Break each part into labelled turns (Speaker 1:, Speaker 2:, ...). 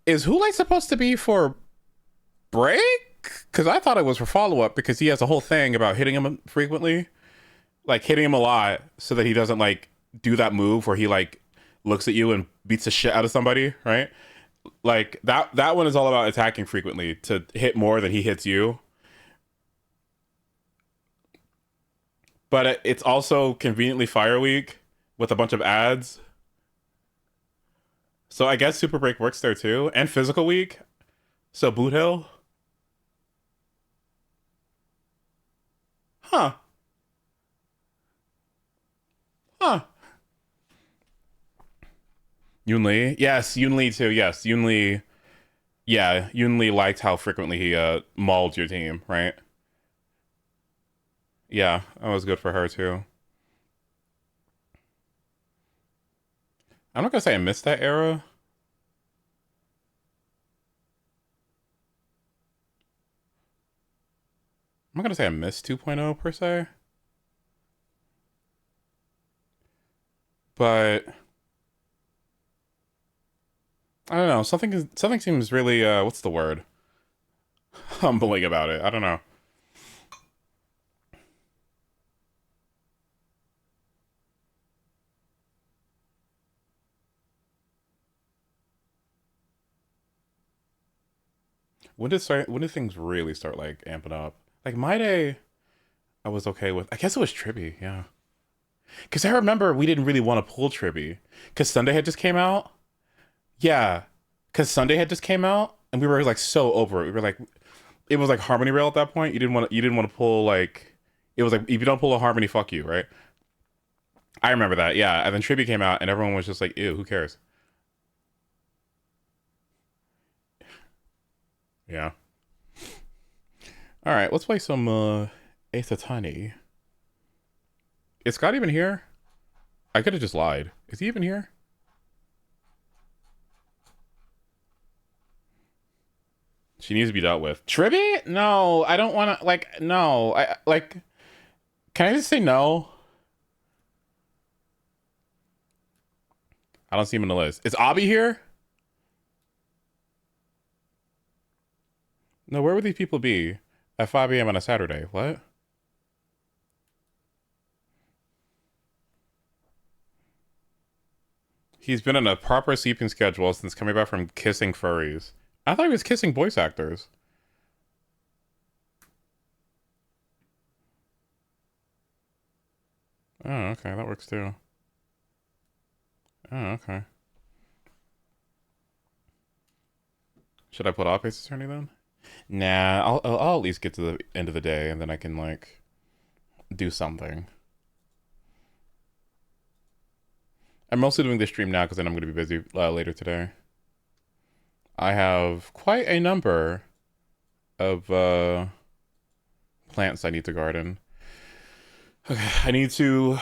Speaker 1: Is Hule supposed to be for break? Because I thought it was for follow up because he has a whole thing about hitting him frequently, like hitting him a lot, so that he doesn't like do that move where he like looks at you and beats the shit out of somebody, right? Like that one is all about attacking frequently to hit more than he hits you. But it's also conveniently Fire Week with a bunch of ads. So I guess Super Break works there too, and Physical Week. So Boot Hill, huh? Huh? Yoon Lee, yes, Yoon Lee too. Yes, Yoon Lee. Yeah, Yoon Lee liked how frequently he mauled your team, right? Yeah, that was good for her too. I'm not gonna say I missed that era. I'm not gonna say I missed 2.0 per se, but I don't know. Something seems really what's the word? Humbling about it. I don't know. When did things really start like amping up? Like my day, I was okay with. I guess it was Tribby, yeah. Because I remember we didn't really want to pull Tribby because Sunday had just came out. Yeah, because Sunday had just came out, and we were like so over it. We were like, it was like Harmony Rail at that point. You didn't want to pull like, it was like if you don't pull a Harmony, fuck you, right? I remember that, yeah. And then Tribby came out, and everyone was just like, ew, who cares? Yeah. All right, let's play some Ace Attorney. Is Scott even here? I could have just lied. Is he even here? She needs to be dealt with. Tribby? No, I don't want to. Like, no, I like. Can I just say no? I don't see him in the list. Is Abby here? No, where would these people be at 5 a.m. on a Saturday? What? He's been on a proper sleeping schedule since coming back from kissing furries. I thought he was kissing voice actors. Oh, okay, that works too. Oh, okay. Should I put off Ace Attorney then? Nah, I'll at least get to the end of the day and then I can like do something. I'm mostly doing this stream now because then I'm going to be busy later today. I have quite a number of plants I need to garden. Okay, I need to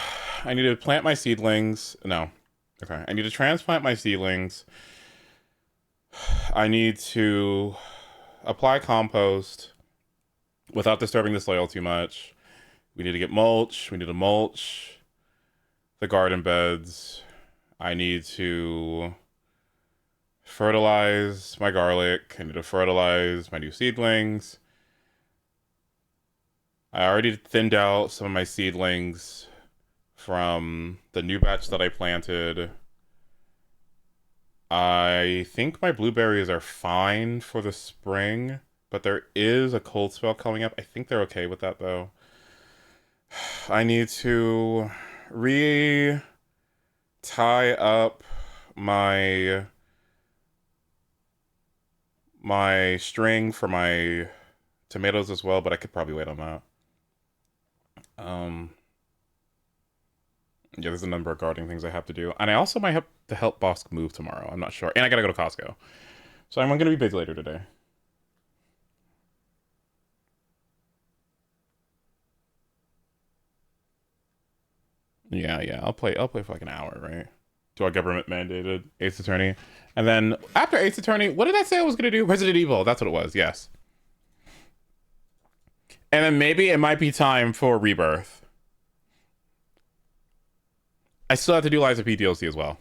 Speaker 1: plant my seedlings. No. Okay, I need to transplant my seedlings. I need to apply compost without disturbing the soil too much. We need to get mulch. We need to mulch the garden beds. I need to fertilize my garlic. I need to fertilize my new seedlings. I already thinned out some of my seedlings from the new batch that I planted. I think my blueberries are fine for the spring, but there is a cold spell coming up. I think they're okay with that though. I need to re tie up my string for my tomatoes as well, but I could probably wait on that. Um yeah, there's a number of gardening things I have to do. And I also might have to help Bosk move tomorrow. I'm not sure. And I gotta go to Costco. So I'm gonna be busy later today. Yeah, I'll play for like an hour, right? To our government mandated Ace Attorney. And then after Ace Attorney, what did I say I was gonna do? Resident Evil, that's what it was, yes. And then maybe it might be time for Rebirth. I still have to do Lies of P DLC as well.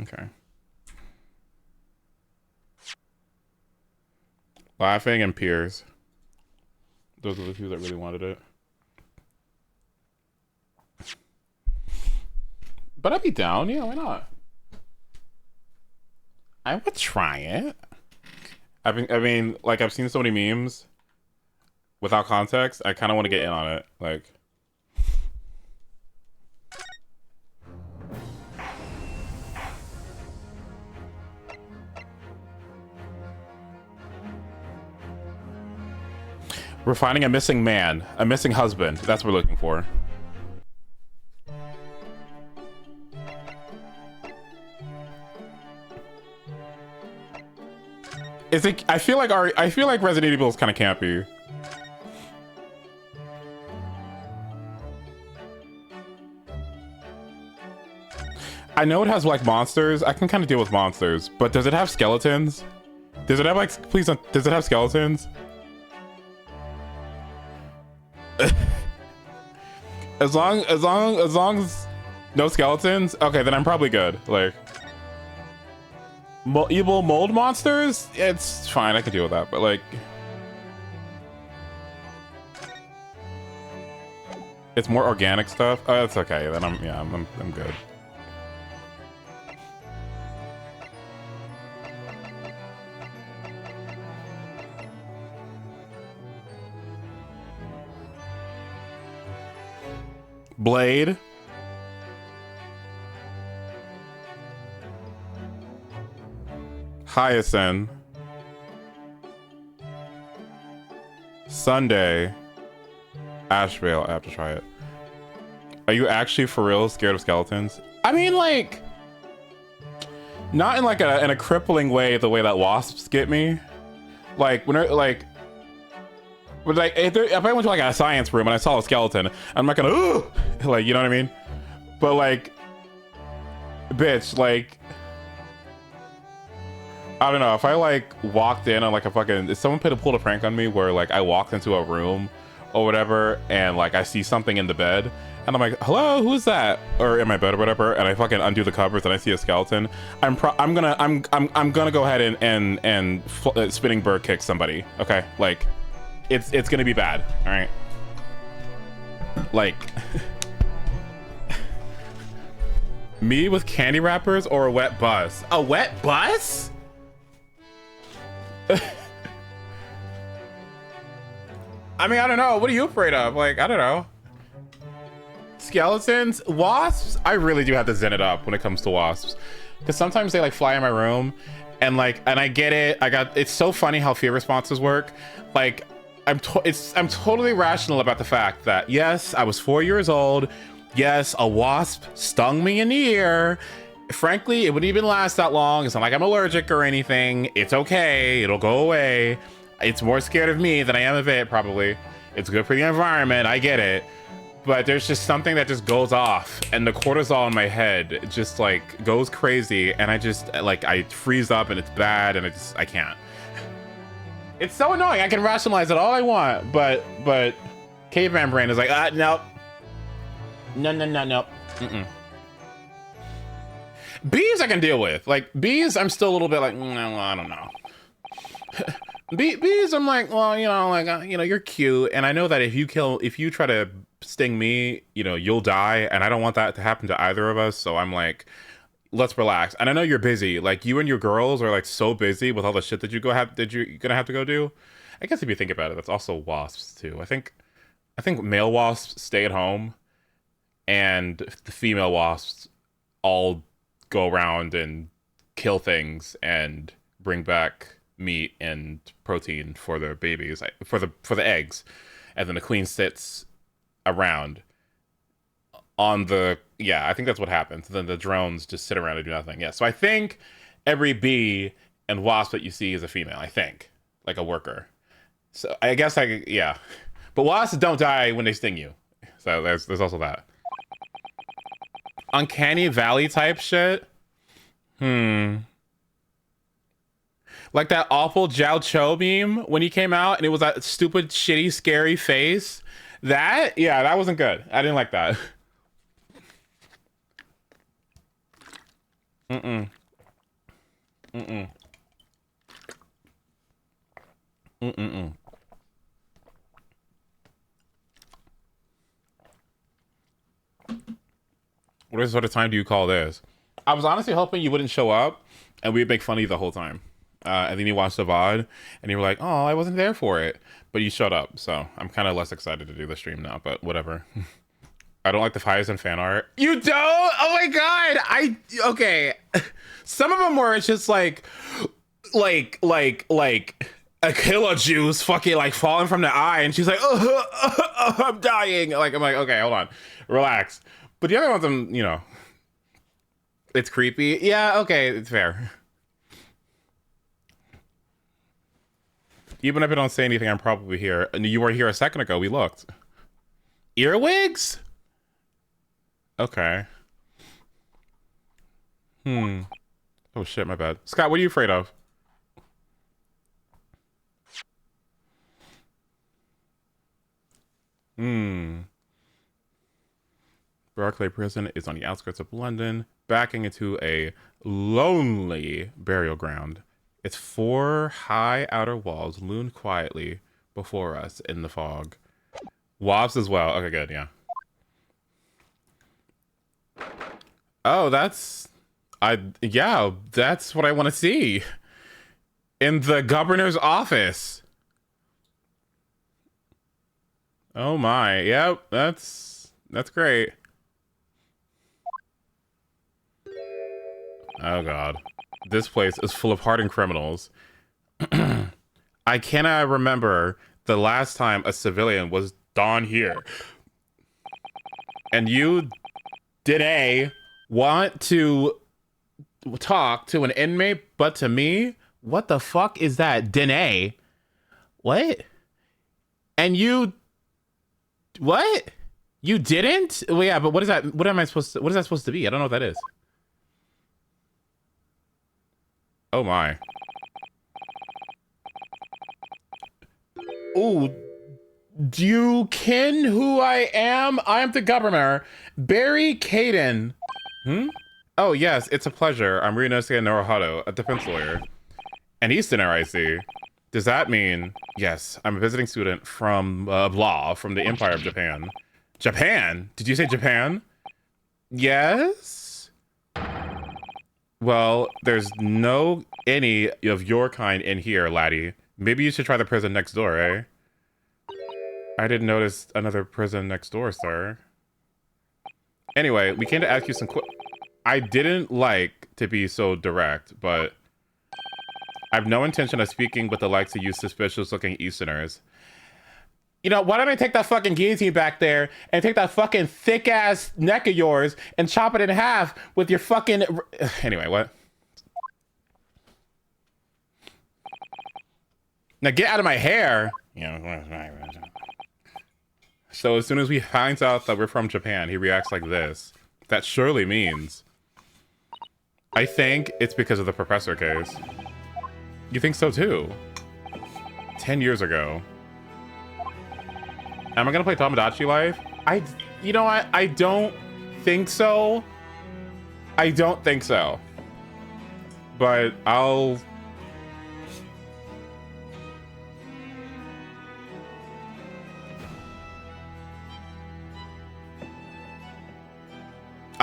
Speaker 1: Okay. Laughing and Piers. Those are the two that really wanted it. But I'd be down. Yeah, why not? I would try it. I mean, like, I've seen so many memes without context. I kind of want to get in on it. Like, we're finding a missing man, a missing husband. That's what we're looking for. Is it? I feel like Resident Evil is kind of campy. I know it has like monsters. I can kind of deal with monsters, but does it have skeletons? Does it have like? Please don't. Does it have skeletons? as long as no skeletons. Okay, then I'm probably good. Like. Evil mold monsters? It's fine, I can deal with that, but like... It's more organic stuff? Oh, that's okay, then I'm good. Blade? Hyacinth. Sunday. Ashvale. I have to try it. Are you actually for real scared of skeletons? I mean, like, not in like in a crippling way, the way that wasps get me. Like when if I went to like a science room and I saw a skeleton, I'm not gonna ooh, like, you know what I mean? But like, bitch, like, I don't know, if I like walked in on like a fucking, if someone pulled a prank on me where like I walked into a room or whatever and like I see something in the bed and I'm like, hello, who's that? Or in my bed or whatever, and I fucking undo the covers and I see a skeleton, I'm gonna go ahead and spinning bird kick somebody. Okay, like it's gonna be bad. All right, like me with candy wrappers or a wet bus? A wet bus? I mean, I don't know. What are you afraid of? Like, I don't know. Skeletons? Wasps? I really do have to zen it up when it comes to wasps. Because sometimes they like fly in my room and like, and I get it. It's so funny how fear responses work. Like, I'm totally rational about the fact that yes, I was 4 years old. Yes, a wasp stung me in the ear. Frankly, it wouldn't even last that long. It's not like I'm allergic or anything. It's okay. It'll go away. It's more scared of me than I am of it, probably. It's good for the environment. I get it. But there's just something that just goes off, and the cortisol in my head just like goes crazy, and I just like I freeze up, and it's bad, and I can't. It's so annoying. I can rationalize it all I want, but caveman brain is like, nope. No. Mm-mm. Bees I can deal with. Like bees, I'm still a little bit like, no, I don't know. Bees, I'm like, well, you know, like, you know, you're cute, and I know that if you try to sting me, you know, you'll die, and I don't want that to happen to either of us. So I'm like, let's relax. And I know you're busy. Like you and your girls are like so busy with all the shit that you're gonna have to go do. I guess if you think about it, that's also wasps too. I think male wasps stay at home, and the female wasps all go around and kill things and bring back meat and protein for their babies, for the eggs, and then the queen sits around on the, I think that's what happens. Then the drones just sit around and do nothing. Yeah, so I think every bee and wasp that you see is a female, I think, like a worker. So I guess but wasps don't die when they sting you, so there's also that. Uncanny Valley type shit. Like that awful Jiao Cho meme when he came out and it was that stupid, shitty, scary face. That wasn't good. I didn't like that. Mm-mm. Mm-mm-mm. What sort of time do you call this? I was honestly hoping you wouldn't show up and we'd make fun of you the whole time. And then you watched the VOD and you were like, oh, I wasn't there for it. But you showed up. So I'm kind of less excited to do the stream now, but whatever. I don't like the fires and fan art. You don't? Oh my god! Okay. Some of them were it's just like a killer juice fucking like falling from the eye, and she's like, I'm dying. Like I'm like, okay, hold on, relax. But the other ones, you know, it's creepy. Yeah, okay, it's fair. Even if I don't say anything, I'm probably here. You were here a second ago. We looked. Earwigs? Okay. Oh shit, my bad. Scott, what are you afraid of? Barclay Prison is on the outskirts of London, backing into a lonely burial ground. Its 4 high outer walls loom quietly before us in the fog. Wasps as well. Okay, good, yeah. Oh, that's what I want to see. In the governor's office. Oh my. Yep, that's great. Oh god. This place is full of hardened criminals. I cannot remember the last time a civilian was down here. And you didn't want to talk to an inmate, but to me? What the fuck is that? Dene? What? And you... What? You didn't? Well, yeah, but what is that? What is that supposed to be? I don't know what that is. Oh my. Ooh. Do you ken who I am? I am the governor, Barry Caden. Oh yes, it's a pleasure. I'm Ryunosuke Naruhodo, a defense lawyer. An Easterner, I see. Does that mean... Yes, I'm a visiting student from law from the Empire of Japan. Japan? Did you say Japan? Yes? Well, there's no any of your kind in here, laddie. Maybe you should try the prison next door, eh? I didn't notice another prison next door, sir. Anyway, we came to ask you some I didn't like to be so direct, but I have no intention of speaking with the likes of you suspicious-looking Easterners. You know, why don't I take that fucking guillotine back there and take that fucking thick-ass neck of yours and chop it in half with your fucking... Anyway, what? Now get out of my hair! So as soon as we find out that we're from Japan, he reacts like this. That surely means... I think it's because of the professor case. You think so too? 10 years ago. Am I gonna play Tomodachi Life? You know what? I don't think so. I don't think so. But I'll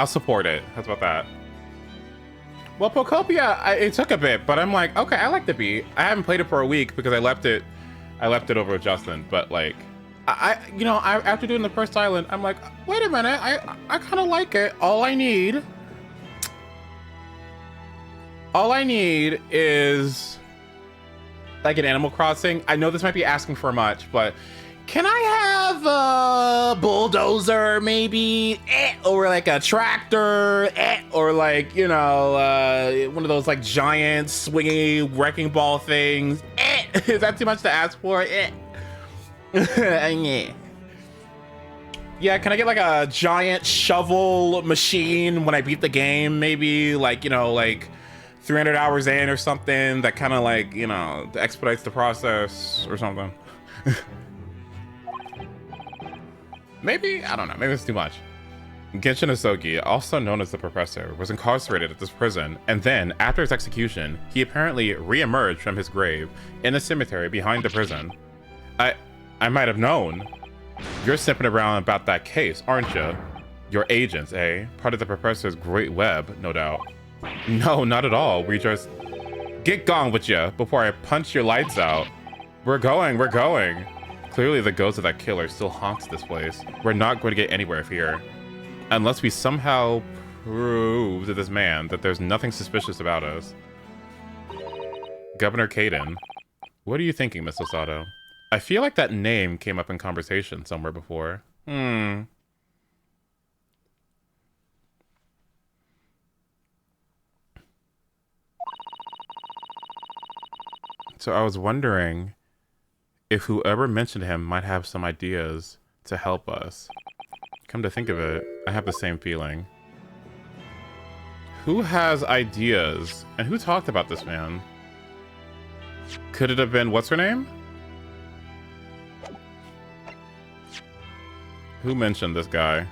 Speaker 1: support it. How's about that? Well, Pocopia, it took a bit, but I'm like, okay, I like the beat. I haven't played it for a week because I left it over with Justin. But like, after doing the first island, I'm like, wait a minute, I kind of like it. All I need is like an Animal Crossing. I know this might be asking for much, but can I have a bulldozer maybe, or like a tractor, or like, you know, one of those like giant swingy wrecking ball things? Is that too much to ask for? Yeah, can I get like a giant shovel machine when I beat the game? Maybe like, you know, like 300 hours in or something that kind of like, you know, expedites the process or something. Maybe, I don't know, maybe it's too much. Genshin Isogi, also known as the Professor, was incarcerated at this prison, and then, after his execution, he apparently re-emerged from his grave in a cemetery behind the prison. I might have known. You're sniffing around about that case, aren't you? Your agents, eh? Part of the Professor's great web, no doubt. No, not at all. We just... Get gone with you before I punch your lights out. We're going. Clearly the ghost of that killer still haunts this place. We're not going to get anywhere here. Unless we somehow prove to this man that there's nothing suspicious about us. Governor Caden. What are you thinking, Miss Osato? I feel like that name came up in conversation somewhere before. So I was wondering if whoever mentioned him might have some ideas to help us. Come to think of it, I have the same feeling. Who has ideas? And who talked about this man? Could it have been, what's her name? Who mentioned this guy?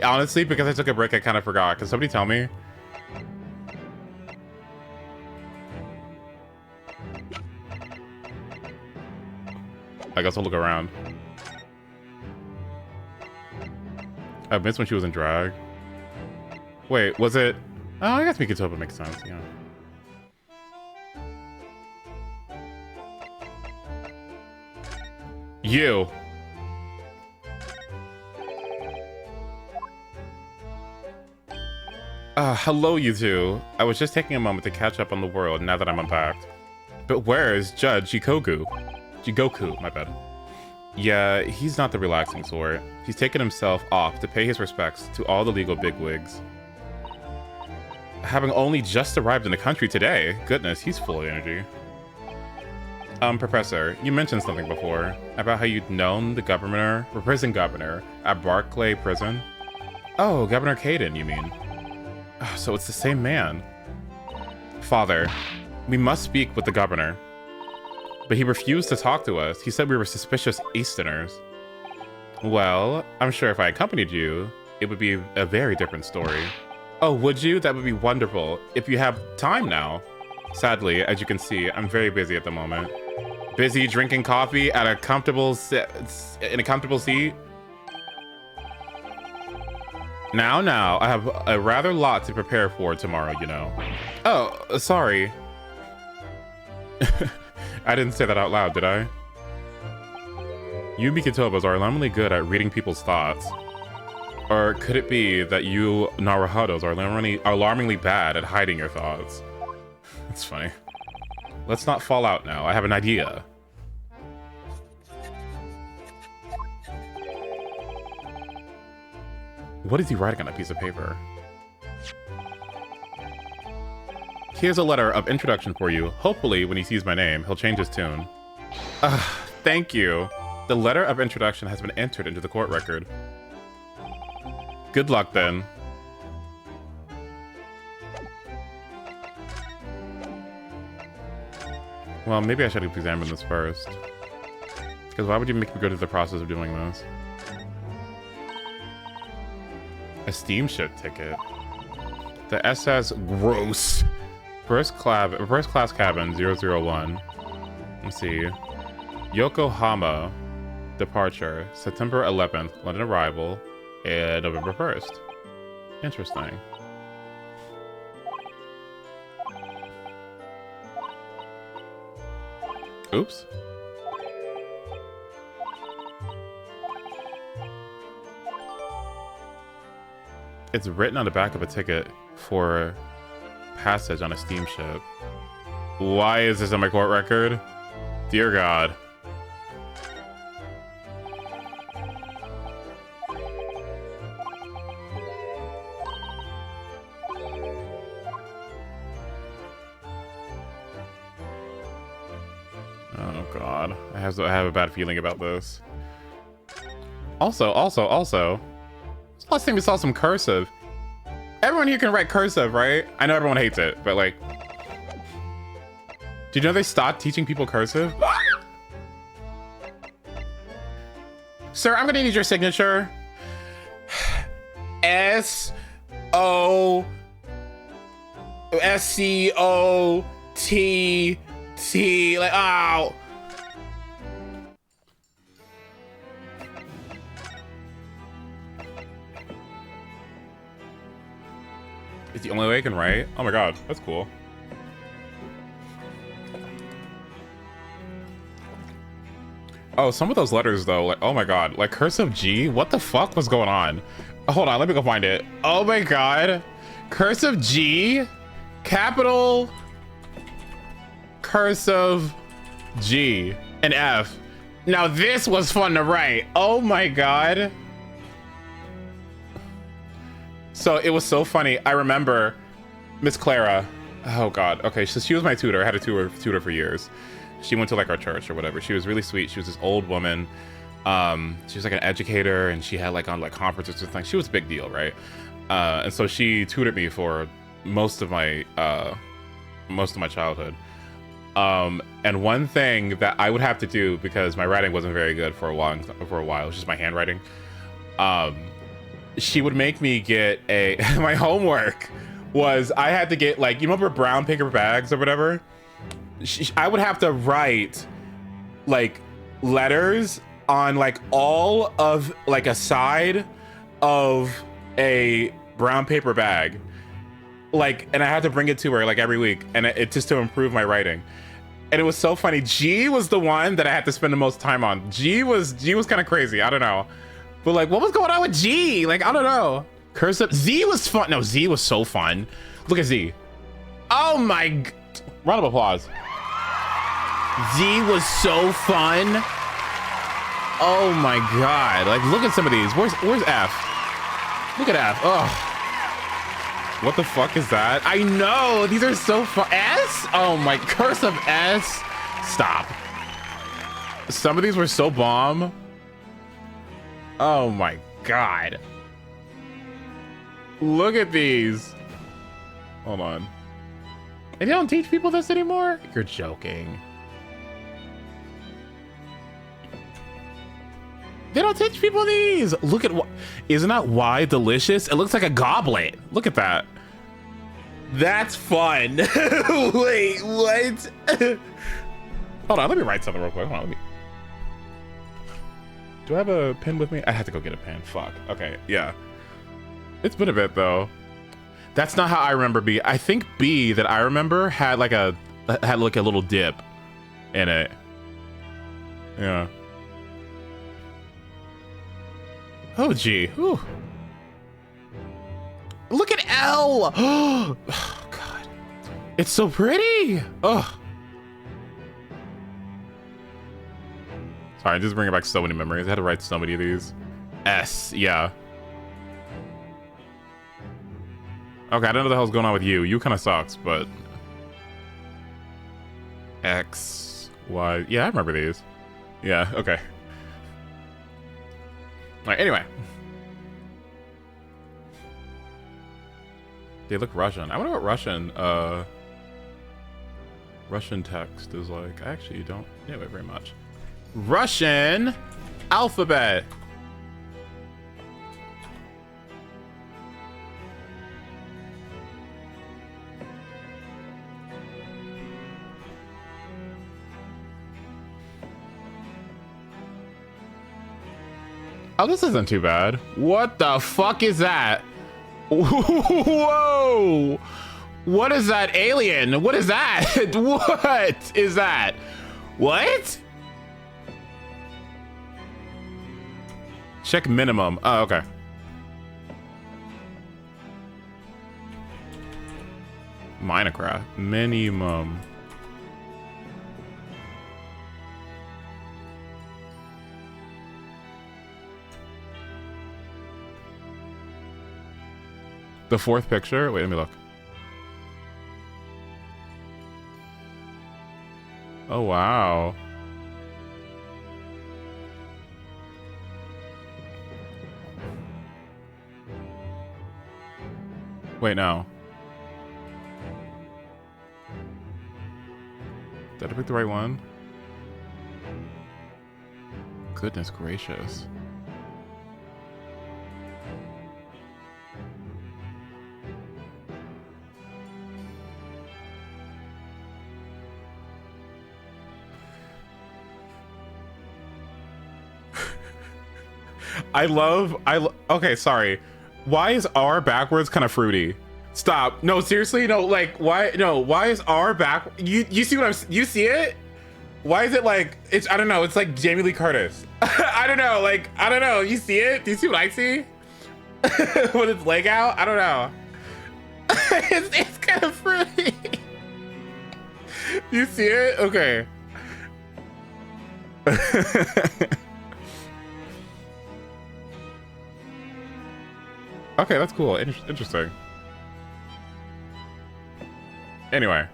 Speaker 1: Honestly, because I took a break, I kind of forgot. Can somebody tell me? I guess I'll look around. I missed when she was in drag. Wait, was it? Oh, I guess Mikotopa makes sense, yeah. You. Hello, you two. I was just taking a moment to catch up on the world now that I'm unpacked. But where is Judge Jigoku, my bad. Yeah, he's not the relaxing sort. He's taken himself off to pay his respects to all the legal bigwigs. Having only just arrived in the country today. Goodness, he's full of energy. Professor, you mentioned something before about how you'd known the governor, or prison governor, at Barclay Prison. Oh, Governor Caden, you mean? Oh, so it's the same man. Father, we must speak with the governor. But he refused to talk to us. He said we were suspicious Easterners. Well, I'm sure if I accompanied you, it would be a very different story. Oh, would you? That would be wonderful. If you have time now. Sadly, as you can see, I'm very busy at the moment. Busy drinking coffee at a comfortable in a comfortable seat. Now, I have a rather lot to prepare for tomorrow, you know. Oh, sorry. I didn't say that out loud, did I? You Mikitobas are alarmingly good at reading people's thoughts. Or could it be that you Naruhodos are alarmingly bad at hiding your thoughts? That's funny. Let's not fall out now. I have an idea. What is he writing on a piece of paper? Here's a letter of introduction for you. Hopefully, when he sees my name, he'll change his tune. Thank you. The letter of introduction has been entered into the court record. Good luck, then. Well, maybe I should examine this first. Because why would you make me go through the process of doing this? A steamship ticket. The SS Gross. First class cabin 001. Let's see. Yokohama departure. September 11th. London arrival. And November 1st. Interesting. Oops. It's written on the back of a ticket for passage on a steamship. Why is this on my court record? Dear God. Oh God. I have a bad feeling about this. Also, last time we saw some cursive. Everyone here can write cursive, right? I know everyone hates it, but like... Did you know they stopped teaching people cursive? Sir, I'm gonna need your signature. SCOTT. Like, oh. It's the only way I can write? Oh my god, that's cool. Oh, some of those letters though, like, oh my god, like cursive G? What the fuck was going on? Hold on, let me go find it. Oh my god. Cursive G, capital, cursive G, and F. Now this was fun to write. Oh my god. So it was so funny. I remember Miss Clara. Oh god. Okay, so she was my tutor. I had a tutor for years. She went to like our church or whatever. She was really sweet. She was this old woman. She was like an educator, and she had like on like conferences and things. She was a big deal, right? And so she tutored me for most of my childhood. And one thing that I would have to do, because my writing wasn't very good for a while, it was just my handwriting. She would make me get my homework was I had to get like, you remember brown paper bags or whatever? I would have to write like letters on like all of like a side of a brown paper bag, like, and I had to bring it to her like every week, and it just to improve my writing. And it was so funny. G was the one that I had to spend the most time on. G was kind of crazy. I don't know, but like, what was going on with G? Like, I don't know. Cursive. Z was fun. No, Z was so fun. Look at Z. Oh my. Round of applause. Z was so fun. Oh my god. Like, look at some of these. Where's F? Look at F. Oh. What the fuck is that? I know. These are so fun. S? Oh my. Cursive S. Stop. Some of these were so bomb. Oh my god. Look at these. Hold on. They don't teach people this anymore? You're joking. They don't teach people these. Look at what, isn't that why delicious? It looks like a goblet. Look at that. That's fun. Wait, what? Hold on, let me write something real quick. Hold on, do I have a pen with me? I have to go get a pen. Fuck. Okay, yeah. It's been a bit though. That's not how I remember B. I think B that I remember had like a little dip in it. Yeah. Oh gee. Ooh. Look at L. Oh god. It's so pretty. Oh. Sorry, just bringing back so many memories. I had to write so many of these. S, yeah. Okay, I don't know what the hell's going on with you. You kind of sucks, but X, Y. Yeah, I remember these. Yeah, okay. All right, anyway. They look Russian. I wonder what Russian text is like. I actually don't know it very much. Russian alphabet. Oh, this isn't too bad. What the fuck is that? Whoa! What is that alien? What is that? What is that? What? Check minimum. Oh, okay. Minecraft. Minimum. The fourth picture? Wait, let me look. Oh, wow. Wait, no. Did I pick the right one? Goodness gracious. Okay, sorry. Why is R backwards kind of fruity? Stop. No, seriously, no, like, why, no, why is R back? You see what you see it? Why is it like, I don't know, it's like Jamie Lee Curtis. I don't know, like, I don't know, you see it? Do you see what I see? With its leg out? I don't know. it's kind of fruity. You see it? Okay. Okay, that's cool. Interesting. Anyway.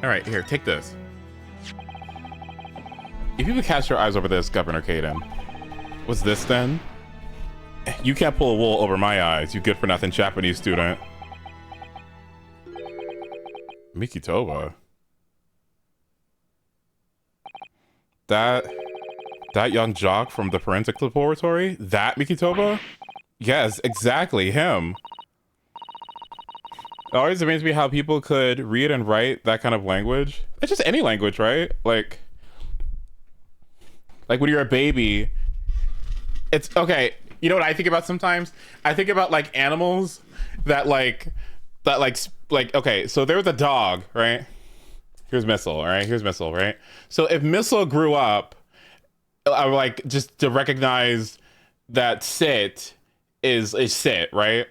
Speaker 1: Alright, here, take this. If you could cast your eyes over this, Governor Caden. What's this then? You can't pull a wool over my eyes, you good-for-nothing Japanese student. Mikitoba. That young jock from the forensic laboratory? That Mikitoba? Yes, exactly, him. It always amazes me how people could read and write that kind of language. It's just any language, right? Like when you're a baby, it's okay. You know what I think about sometimes? I think about like animals that okay, so there was a dog, right? Here's Missile, all right? Here's Missile, right? So if Missile grew up, like just to recognize that sit is sit, right?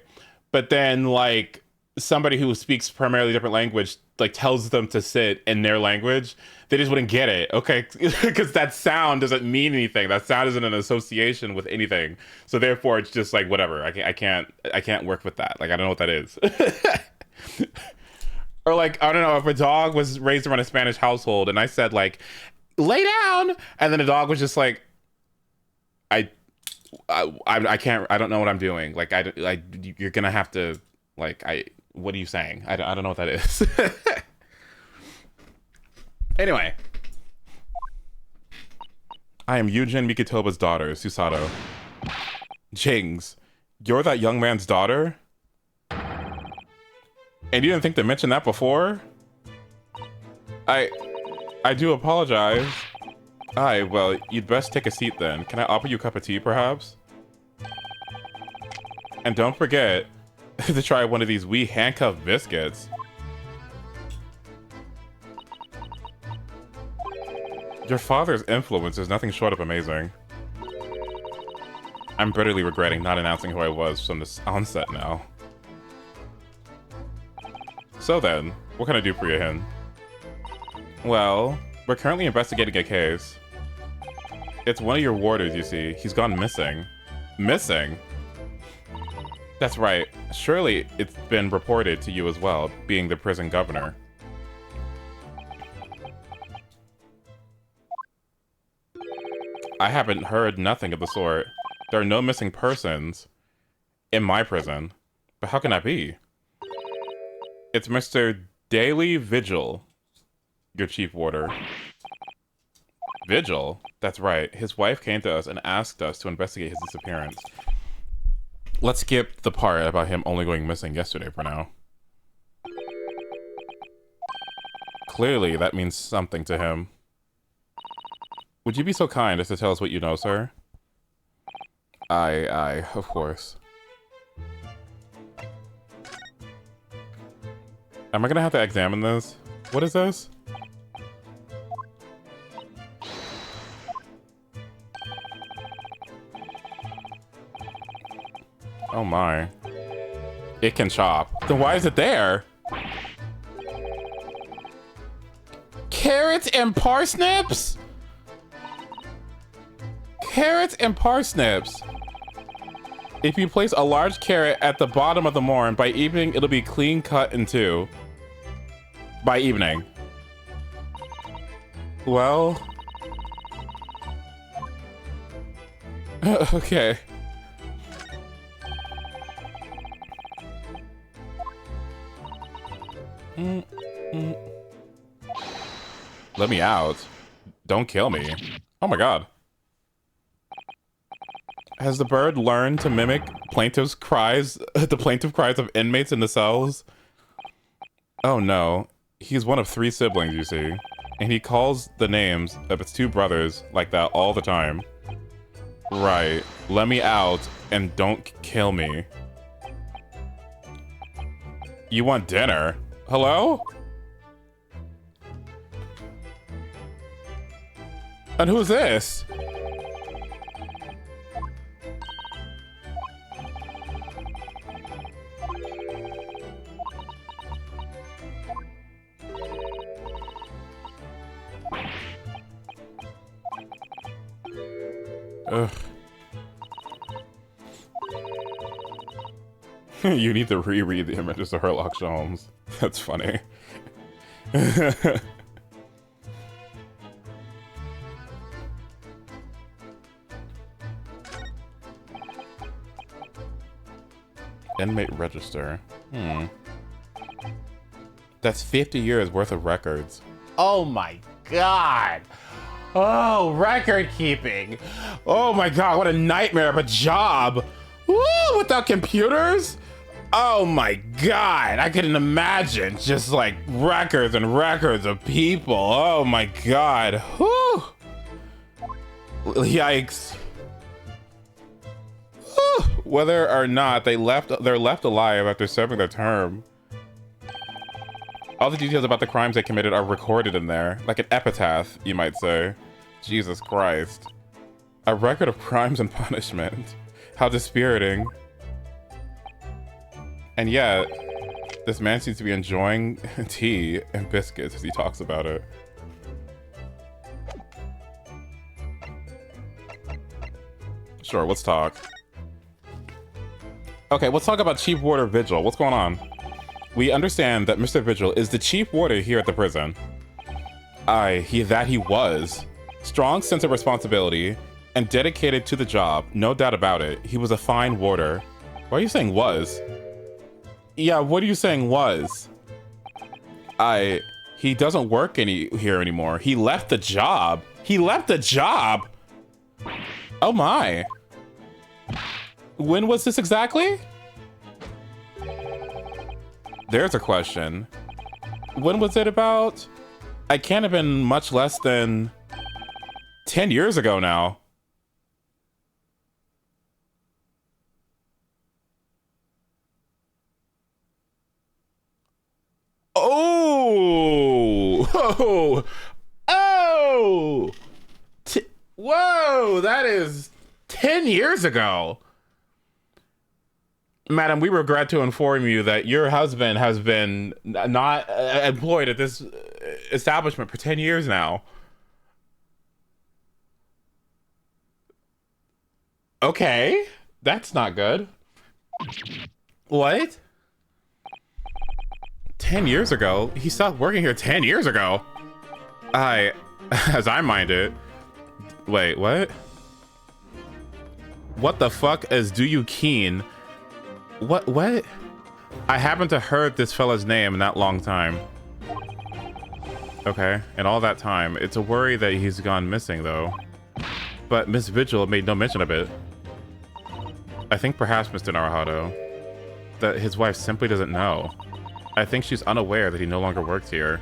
Speaker 1: But then like somebody who speaks primarily different language like tells them to sit in their language, they just wouldn't get it, okay? Because that sound doesn't mean anything. That sound isn't an association with anything. So therefore, it's just like whatever. I can't work with that. Like I don't know what that is. Or like I don't know if a dog was raised around a Spanish household and I said like lay down, and then the dog was just like I can't. I don't know what I'm doing. Like you're gonna have to like what are you saying? I don't know what that is. Anyway, I am Yujin Mikitoba's daughter, Susato. Jings, you're that young man's daughter? And you didn't think to mention that before? I do apologize. Aye, well, you'd best take a seat then. Can I offer you a cup of tea, perhaps? And don't forget to try one of these wee handcuffed biscuits. Your father's influence is nothing short of amazing. I'm bitterly regretting not announcing who I was from the onset now. So then, what can I do for you, Hin? Well, we're currently investigating a case. It's one of your warders, you see. He's gone missing. Missing? That's right. Surely it's been reported to you as well, being the prison governor. I haven't heard nothing of the sort. There are no missing persons in my prison. But how can that be? It's Mr. Daily Vigil, your chief warder. Vigil? That's right. His wife came to us and asked us to investigate his disappearance. Let's skip the part about him only going missing yesterday for now. Clearly, that means something to him. Would you be so kind as to tell us what you know, sir? Aye, of course. Am I gonna have to examine this? What is this? Oh my. It can chop. Then why is it there? Carrots and parsnips? Carrots and parsnips. If you place a large carrot at the bottom of the morn, by evening it'll be clean cut in two. By evening. Well. Mm, mm. Let me out. Don't kill me. Oh my god. Has the bird learned to mimic plaintiff's cries, the plaintive cries of inmates in the cells? Oh no. He's one of 3 siblings, you see. And he calls the names of his 2 brothers like that all the time. Right. Let me out and don't kill me. You want dinner? Hello? And who's this? Ugh. You need to reread the images of Sherlock Holmes. That's funny. Inmate register. That's 50 years worth of records. Oh my god. Oh, record keeping. Oh my god, what a nightmare of a job. Woo, without computers? Oh my god, I couldn't imagine just like records and records of people. Oh my god. Whew. Yikes. Whew. Whether or not they're left alive after serving their term. All the details about the crimes they committed are recorded in there, like an epitaph, you might say. Jesus Christ. A record of crimes and punishment. How dispiriting. And yet, this man seems to be enjoying tea and biscuits as he talks about it. Sure, let's talk. Okay, let's talk about Chief Warder Vigil. What's going on? We understand that Mr. Vigil is the chief warder here at the prison. He was. Strong sense of responsibility and dedicated to the job, no doubt about it. He was a fine warder. Why are you saying was? Yeah, what are you saying was? He doesn't work here anymore. He left the job. He left the job? Oh my. When was this exactly? There's a question. When was it about? I can't have been much less than 10 years ago now. Oh! Oh! Oh! Whoa! That is 10 years ago. Madam, we regret to inform you that your husband has been not employed at this establishment for 10 years now. Okay, that's not good. What? 10 years ago? He stopped working here 10 years ago. As I mind it. Wait, what? What the fuck is Do You Keen? What? I haven't heard this fella's name in that long time. Okay, and all that time, it's a worry that he's gone missing though. But Miss Vigil made no mention of it. I think perhaps, Mr. Naruhodo, that his wife simply doesn't know. I think she's unaware that he no longer works here.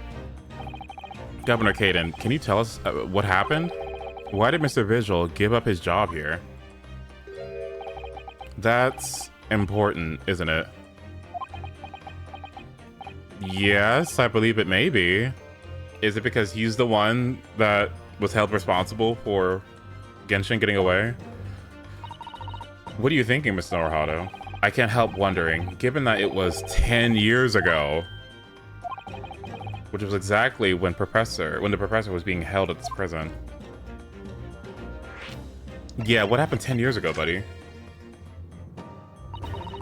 Speaker 1: Governor Caden, can you tell us what happened? Why did Mr. Vigil give up his job here? That's important, isn't it? Yes, I believe it may be. Is it because he's the one that was held responsible for Genshin getting away? What are you thinking, Mr. Naruhodo? I can't help wondering, given that it was 10 years ago, which was exactly when the professor was being held at this prison. Yeah, what happened 10 years ago, buddy?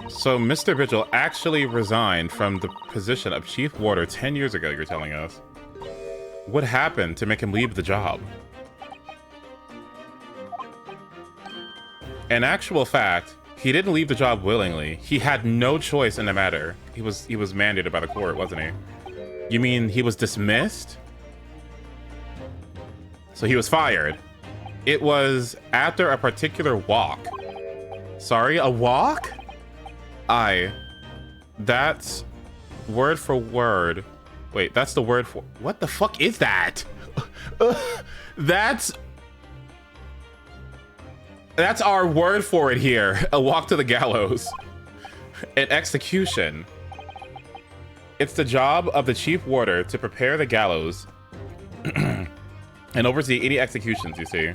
Speaker 1: So Mr. Vigil actually resigned from the position of Chief Warder 10 years ago, you're telling us. What happened to make him leave the job? In actual fact, he didn't leave the job willingly. He had no choice in the matter. He was mandated by the court, wasn't he? You mean he was dismissed? So he was fired. It was after a particular walk. Sorry, a walk? That's word for word. Wait, that's the word for... What the fuck is that? That's our word for it here. A walk to the gallows. An execution. It's the job of the chief warder to prepare the gallows and oversee any executions, you see.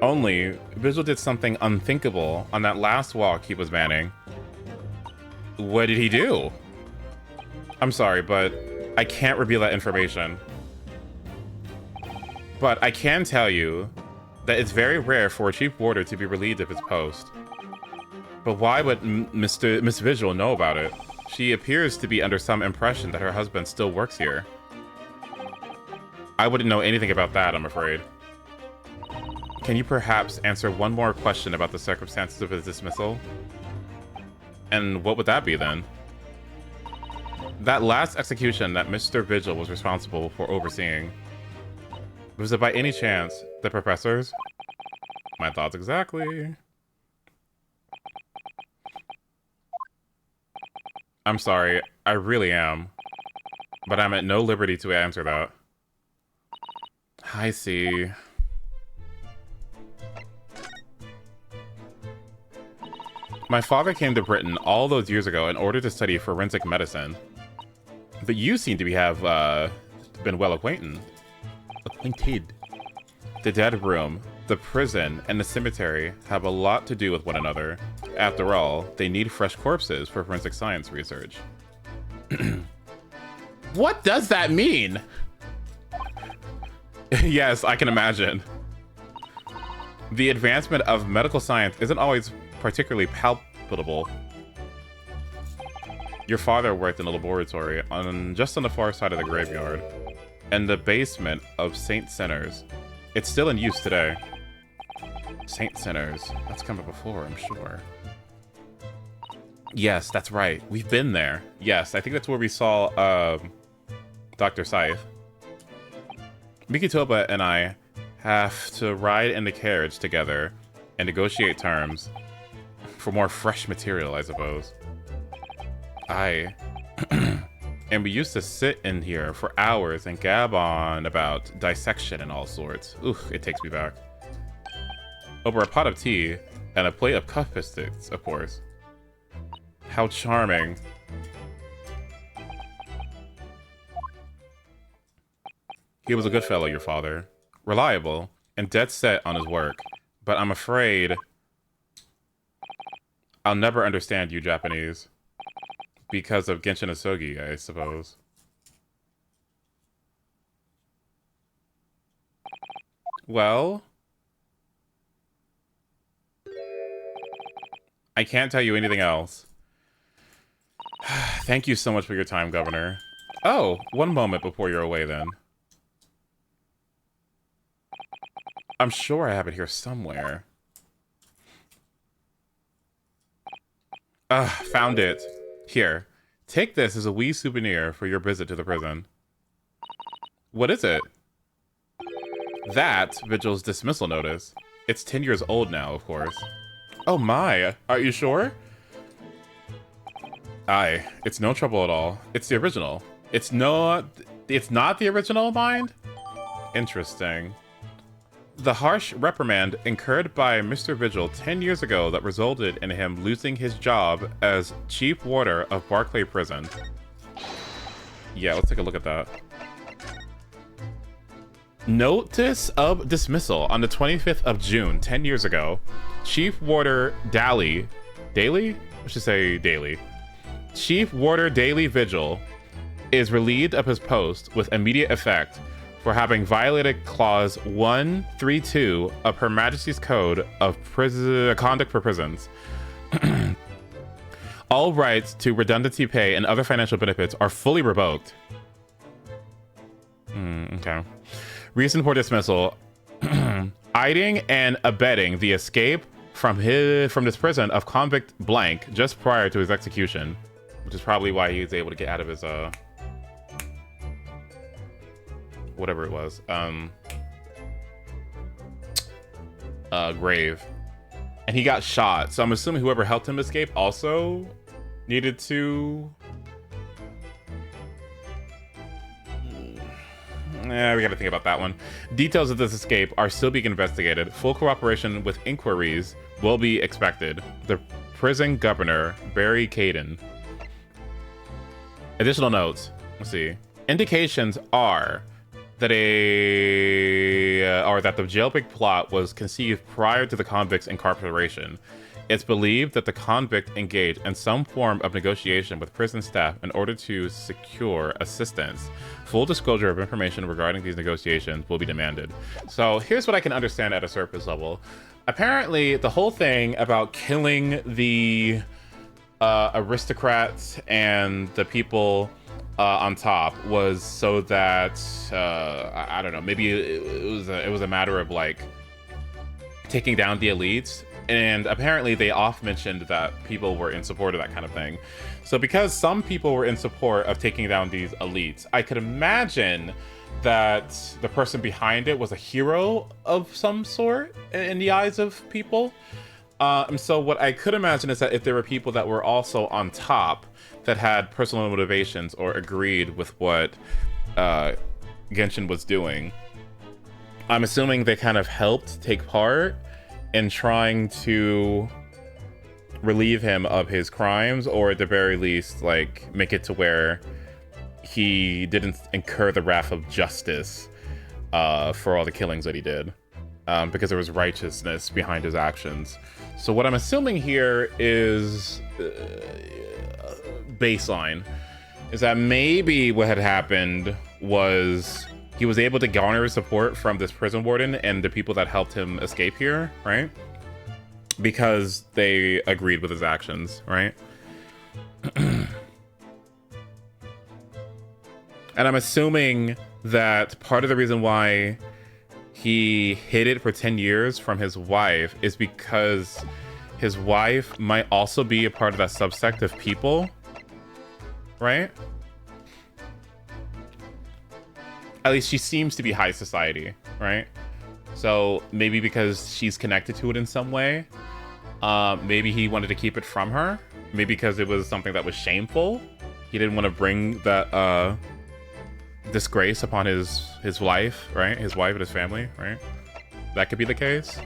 Speaker 1: Only, Vigil did something unthinkable on that last walk he was manning. What did he do? I'm sorry, but I can't reveal that information. But I can tell you that it's very rare for a chief warder to be relieved of his post. But why would Miss Vigil know about it? She appears to be under some impression that her husband still works here. I wouldn't know anything about that, I'm afraid. Can you perhaps answer one more question about the circumstances of his dismissal? And what would that be then? That last execution that Mr. Vigil was responsible for overseeing. Was it by any chance the professor's? My thoughts exactly. I'm sorry, I really am. But I'm at no liberty to answer that. I see. My father came to Britain all those years ago in order to study forensic medicine. But you seem to have been well acquainted. The dead room, the prison, and the cemetery have a lot to do with one another. After all, they need fresh corpses for forensic science research. What does that mean? Yes, I can imagine. The advancement of medical science isn't always particularly palpable. Your father worked in a laboratory just on the far side of the graveyard, in the basement of St. Sinners. It's still in use today. St. Sinners. That's come up before, I'm sure. Yes, that's right. We've been there. Yes, I think that's where we saw Dr. Scythe. Mikitoba and I have to ride in the carriage together and negotiate terms for more fresh material, I suppose. And we used to sit in here for hours and gab on about dissection and all sorts. Oof, it takes me back. Over a pot of tea and a plate of cuff biscuits, of course. How charming. He was a good fellow, your father. Reliable and dead set on his work. But I'm afraid I'll never understand you Japanese. Because of Genshin Asogi, I suppose. Well, I can't tell you anything else. Thank you so much for your time, Governor. Oh, one moment before you're away then. I'm sure I have it here somewhere. Found it. Here, take this as a wee souvenir for your visit to the prison. What is it? That's Vigil's dismissal notice. It's 10 years old now, of course. Oh my, are you sure? Aye, it's no trouble at all. It's the original. It's not the original, mind? Interesting. The harsh reprimand incurred by Mr. Vigil 10 years ago that resulted in him losing his job as chief warder of Barclay Prison. Yeah, let's take a look at that. Notice of dismissal on the 25th of June, 10 years ago. Chief Warder Daly. Daly? I should say Daly. Chief Warder Daly Vigil is relieved of his post with immediate effect for having violated Clause 132 of Her Majesty's Code of Conduct for Prisons. All rights to redundancy pay and other financial benefits are fully revoked. Okay. Reason for dismissal: aiding and abetting the escape from this prison of convict blank just prior to his execution, which is probably why he was able to get out of his whatever it was, grave, and he got shot. So I'm assuming whoever helped him escape also needed to. Yeah, we gotta think about that one. Details of this escape are still being investigated. Full cooperation with inquiries will be expected. The prison governor, Barry Caden. Additional notes. Let's see. Indications are that that the jailbreak plot was conceived prior to the convict's incarceration. It's believed that the convict engaged in some form of negotiation with prison staff in order to secure assistance. Full disclosure of information regarding these negotiations will be demanded. So here's what I can understand at a surface level. Apparently, the whole thing about killing the aristocrats and the people on top was so that I don't know, maybe it was a matter of like taking down the elites. And apparently they oft mentioned that people were in support of that kind of thing. So because some people were in support of taking down these elites, I could imagine that the person behind it was a hero of some sort in the eyes of people. So what I could imagine is that if there were people that were also on top that had personal motivations or agreed with what Genshin was doing, I'm assuming they kind of helped take part in trying to relieve him of his crimes, or at the very least, like, make it to where he didn't incur the wrath of justice for all the killings that he did, because there was righteousness behind his actions. So what I'm assuming here is baseline is that maybe what had happened was he was able to garner support from this prison warden and the people that helped him escape here, right? Because they agreed with his actions, right? And I'm assuming that part of the reason why he hid it for 10 years from his wife is because his wife might also be a part of that subsect of people, right? At least she seems to be high society, right? So maybe because she's connected to it in some way, maybe he wanted to keep it from her. Maybe because it was something that was shameful. He didn't want to bring that disgrace upon his wife, right? His wife and his family, right? That could be the case.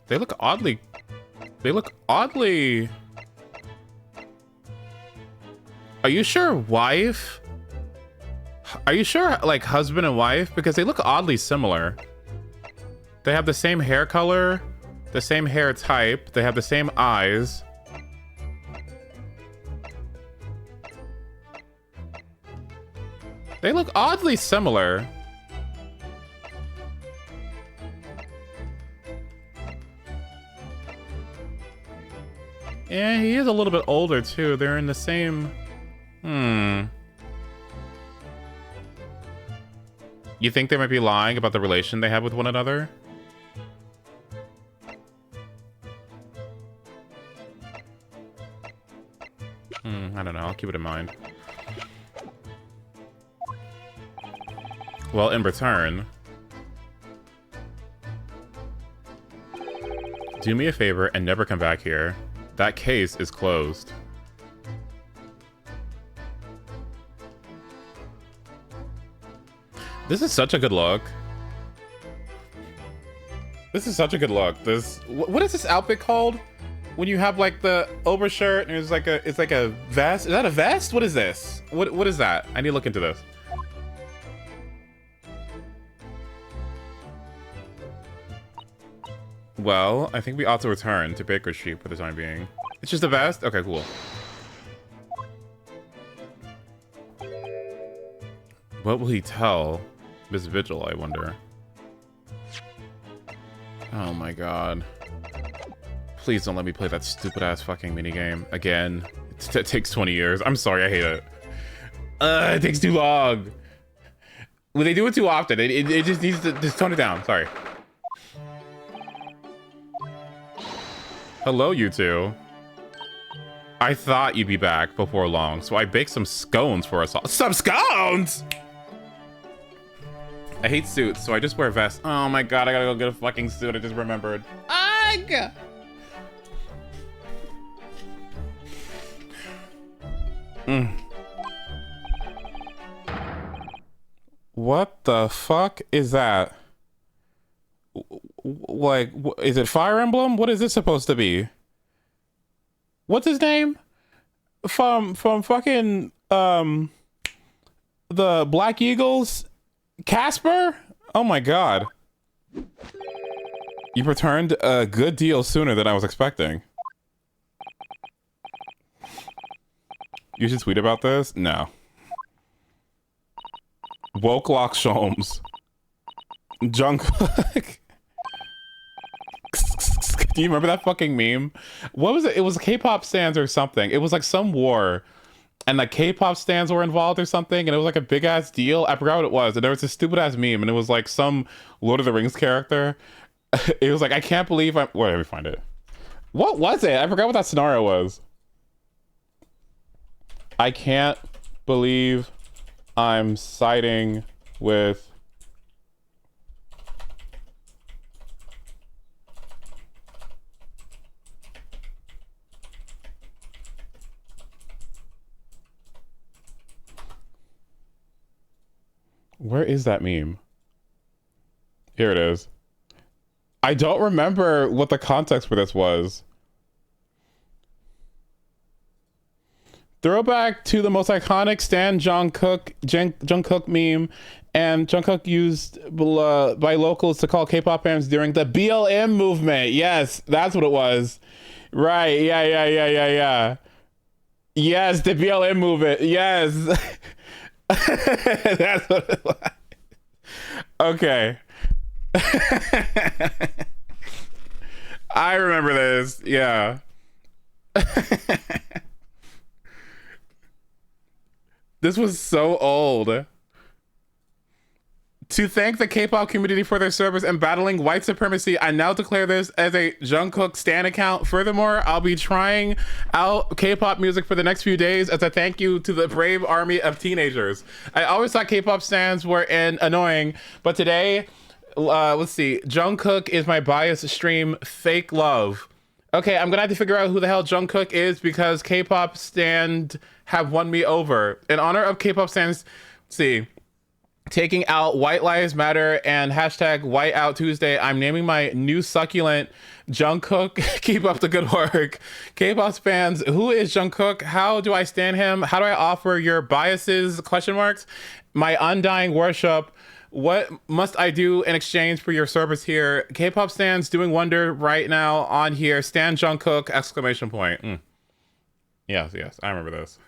Speaker 1: They look oddly. They look oddly. Are you sure wife? Are you sure like husband and wife? Because they look oddly similar. They have the same hair color, the same hair type. They have the same eyes. They look oddly similar. Yeah, he is a little bit older too. They're in the same... You think they might be lying about the relation they have with one another? I don't know. I'll keep it in mind. Well, in return, do me a favor and never come back here. That case is closed. This is such a good look. This is such a good look. This, what is this outfit called? When you have like the overshirt and it's like a vest. Is that a vest? What is this? What is that? I need to look into this. Well, I think we ought to return to Baker Street for the time being. It's just a vest? Okay, cool. What will he tell Miss Vigil, I wonder? Oh my god. Please don't let me play that stupid ass fucking minigame again. It takes 20 years. I'm sorry, I hate it. It takes too long. Well, they do it too often. It just needs to just tone it down. Sorry. Hello, you two. I thought you'd be back before long, so I baked some scones for us all. Some scones? I hate suits, so I just wear vests. Oh my god, I gotta go get a fucking suit. I just remembered. Ugh! What the fuck is that? Like, is it Fire Emblem? What is this supposed to be? What's his name? From fucking the Black Eagles? Casper? Oh my god. You returned a good deal sooner than I was expecting. You should tweet about this? No. Wokelock Sholmes. Jungkook. Do you remember that fucking meme? What was it? It was K-pop stands or something. It was like some war, and like K-pop stands were involved or something, and it was like a big ass deal. I forgot what it was, and there was this stupid ass meme, and it was like some Lord of the Rings character. It was like, I can't believe I'm. Where did we find it? What was it? I forgot what that scenario was. I can't believe I'm siding with. Where is that meme? Here it is. I don't remember what the context for this was. Throwback to the most iconic Stan Jungkook meme, and Jungkook used by locals to call K-pop fans during the BLM movement. Yes, that's what it was. Right, yeah. Yes, the BLM movement. Yes. That's what it was. Okay. I remember this. Yeah. This was so old. To thank the K-pop community for their service in battling white supremacy, I now declare this as a Jungkook Stan account. Furthermore, I'll be trying out K-pop music for the next few days as a thank you to the brave army of teenagers. I always thought K-pop stans were annoying, but today, let's see, Jungkook is my bias stream fake love. Okay, I'm gonna have to figure out who the hell Jungkook is because K-pop stand have won me over. In honor of K-pop stans, see, taking out White Lives Matter and hashtag White Out Tuesday, I'm naming my new succulent Jungkook. Keep up the good work. K-pop fans, who is Jungkook? How do I stand him? How do I offer your biases, question marks, my undying worship? What must I do in exchange for your service here? K-pop stands doing wonder right now on here. Stan Jungkook, exclamation point. Yes, I remember this.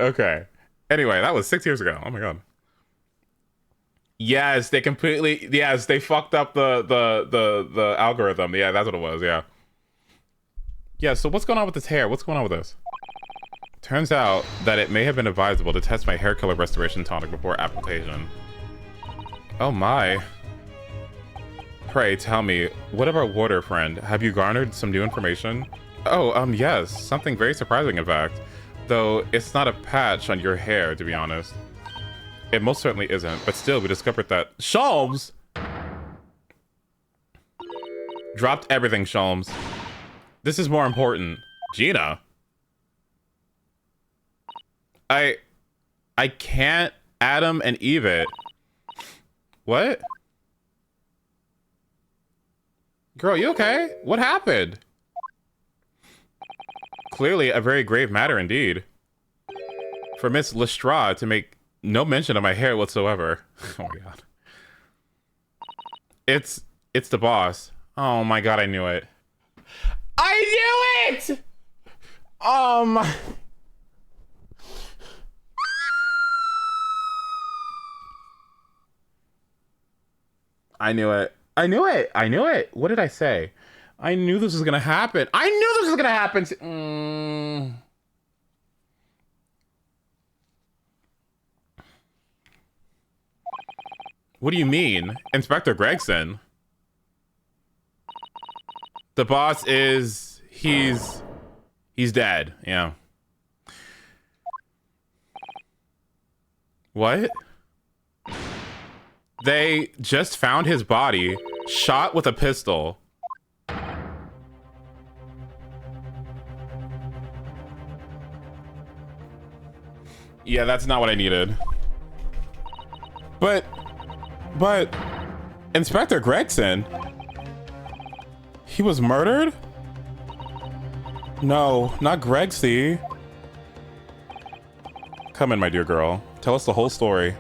Speaker 1: Okay. Anyway, that was 6 years ago. Oh my god. Yes, they fucked up the algorithm. Yeah, that's what it was. Yeah. Yeah, so what's going on with this hair? What's going on with this? Turns out that it may have been advisable to test my hair color restoration tonic before application. Oh my. Pray tell me, what about water, friend? Have you garnered some new information? Oh, yes. Something very surprising, in fact. Though it's not a patch on your hair, to be honest. It most certainly isn't, but still, we discovered that Sholmes dropped everything, Sholmes. This is more important. Gina. I can't Adam and Eve it. What? Girl, you okay? What happened? Clearly a very grave matter indeed. For Miss Lestrade to make no mention of my hair whatsoever. Oh my god. It's the boss. Oh my god, I knew it. I knew it! I knew it. I knew it. I knew it. What did I say? I knew this was gonna happen. I knew this was gonna happen. What do you mean? Inspector Gregson. The boss is... He's dead. Yeah. What? They just found his body, shot with a pistol. Yeah, that's not what I needed. But Inspector Gregson, he was murdered? No, not Gregsy. Come in, my dear girl. Tell us the whole story.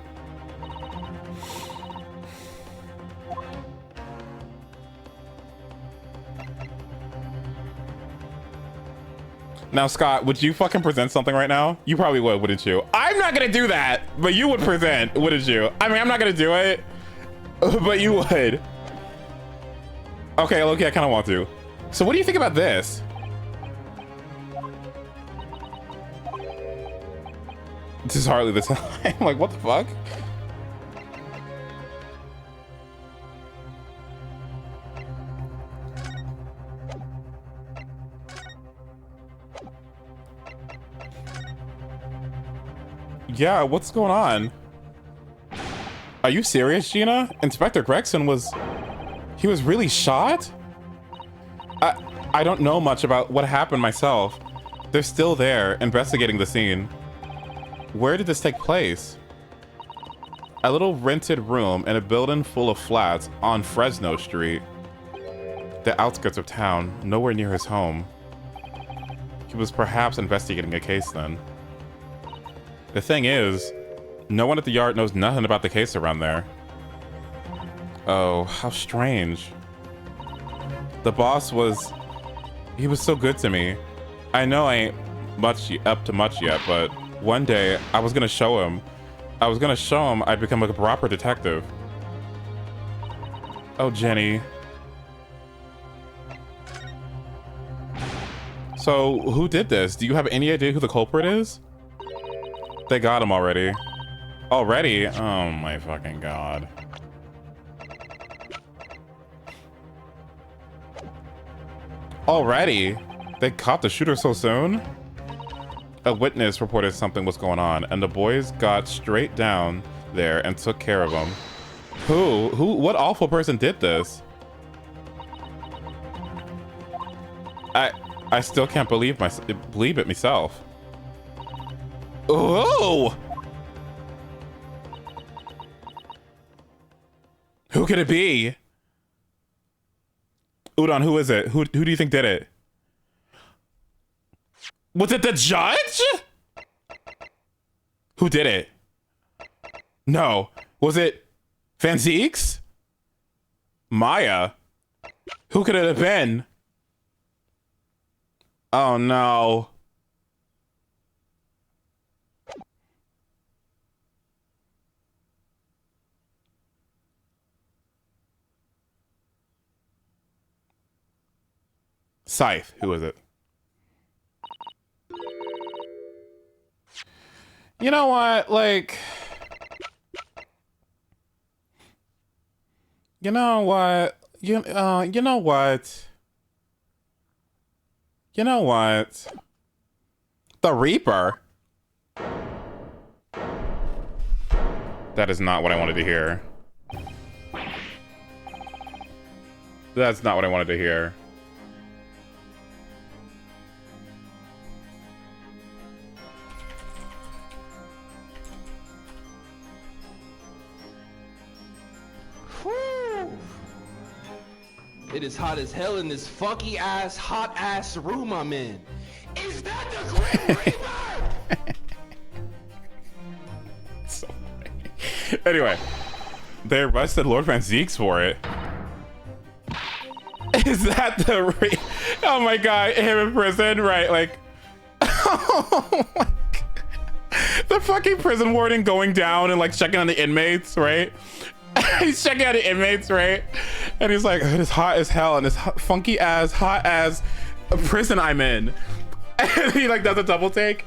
Speaker 1: Now, Scott, would you fucking present something right now? You probably would, wouldn't you? I'm not gonna do that, but you would present, wouldn't you? I mean, I'm not gonna do it, but you would. Okay, Loki, I kind of want to. So what do you think about this? This is hardly the time. Like, what the fuck? Yeah, what's going on? Are you serious, Gina? Inspector Gregson was... He was really shot? I don't know much about what happened myself. They're still there, investigating the scene. Where did this take place? A little rented room in a building full of flats on Fresno Street. The outskirts of town, nowhere near his home. He was perhaps investigating a case then. The thing is, no one at the yard knows nothing about the case around there. Oh, how strange. The boss was... He was so good to me. I know I ain't up to much yet, but one day I was gonna show him. I'd become a proper detective. Oh, Jenny. So, who did this? Do you have any idea who the culprit is? They got him already. Already? Oh my fucking god. Already? They caught the shooter so soon? A witness reported something was going on, and the boys got straight down there and took care of him. What awful person did this? I still can't believe it myself. Oh! Who could it be? Udon, who is it? Who do you think did it? Was it the judge? Who did it? No. Was it Van Zeeks? Maya? Who could it have been? Oh no. Scythe, who is it? You know what, like... You know what? You know what? You know what? The Reaper? That is not what I wanted to hear. That's not what I wanted to hear.
Speaker 2: It is hot as hell in this funky ass, hot ass room I'm in. Is that the Grim Reaper?
Speaker 1: So funny. Anyway, they arrested Lord Van Zeeks for it. Is that the oh my god, him in prison, right? Like, oh my god. The fucking prison warden going down and like checking on the inmates, right? He's checking out the inmates, right? And he's like, it is hot as hell in this funky ass, hot ass prison I'm in. And he like does a double take.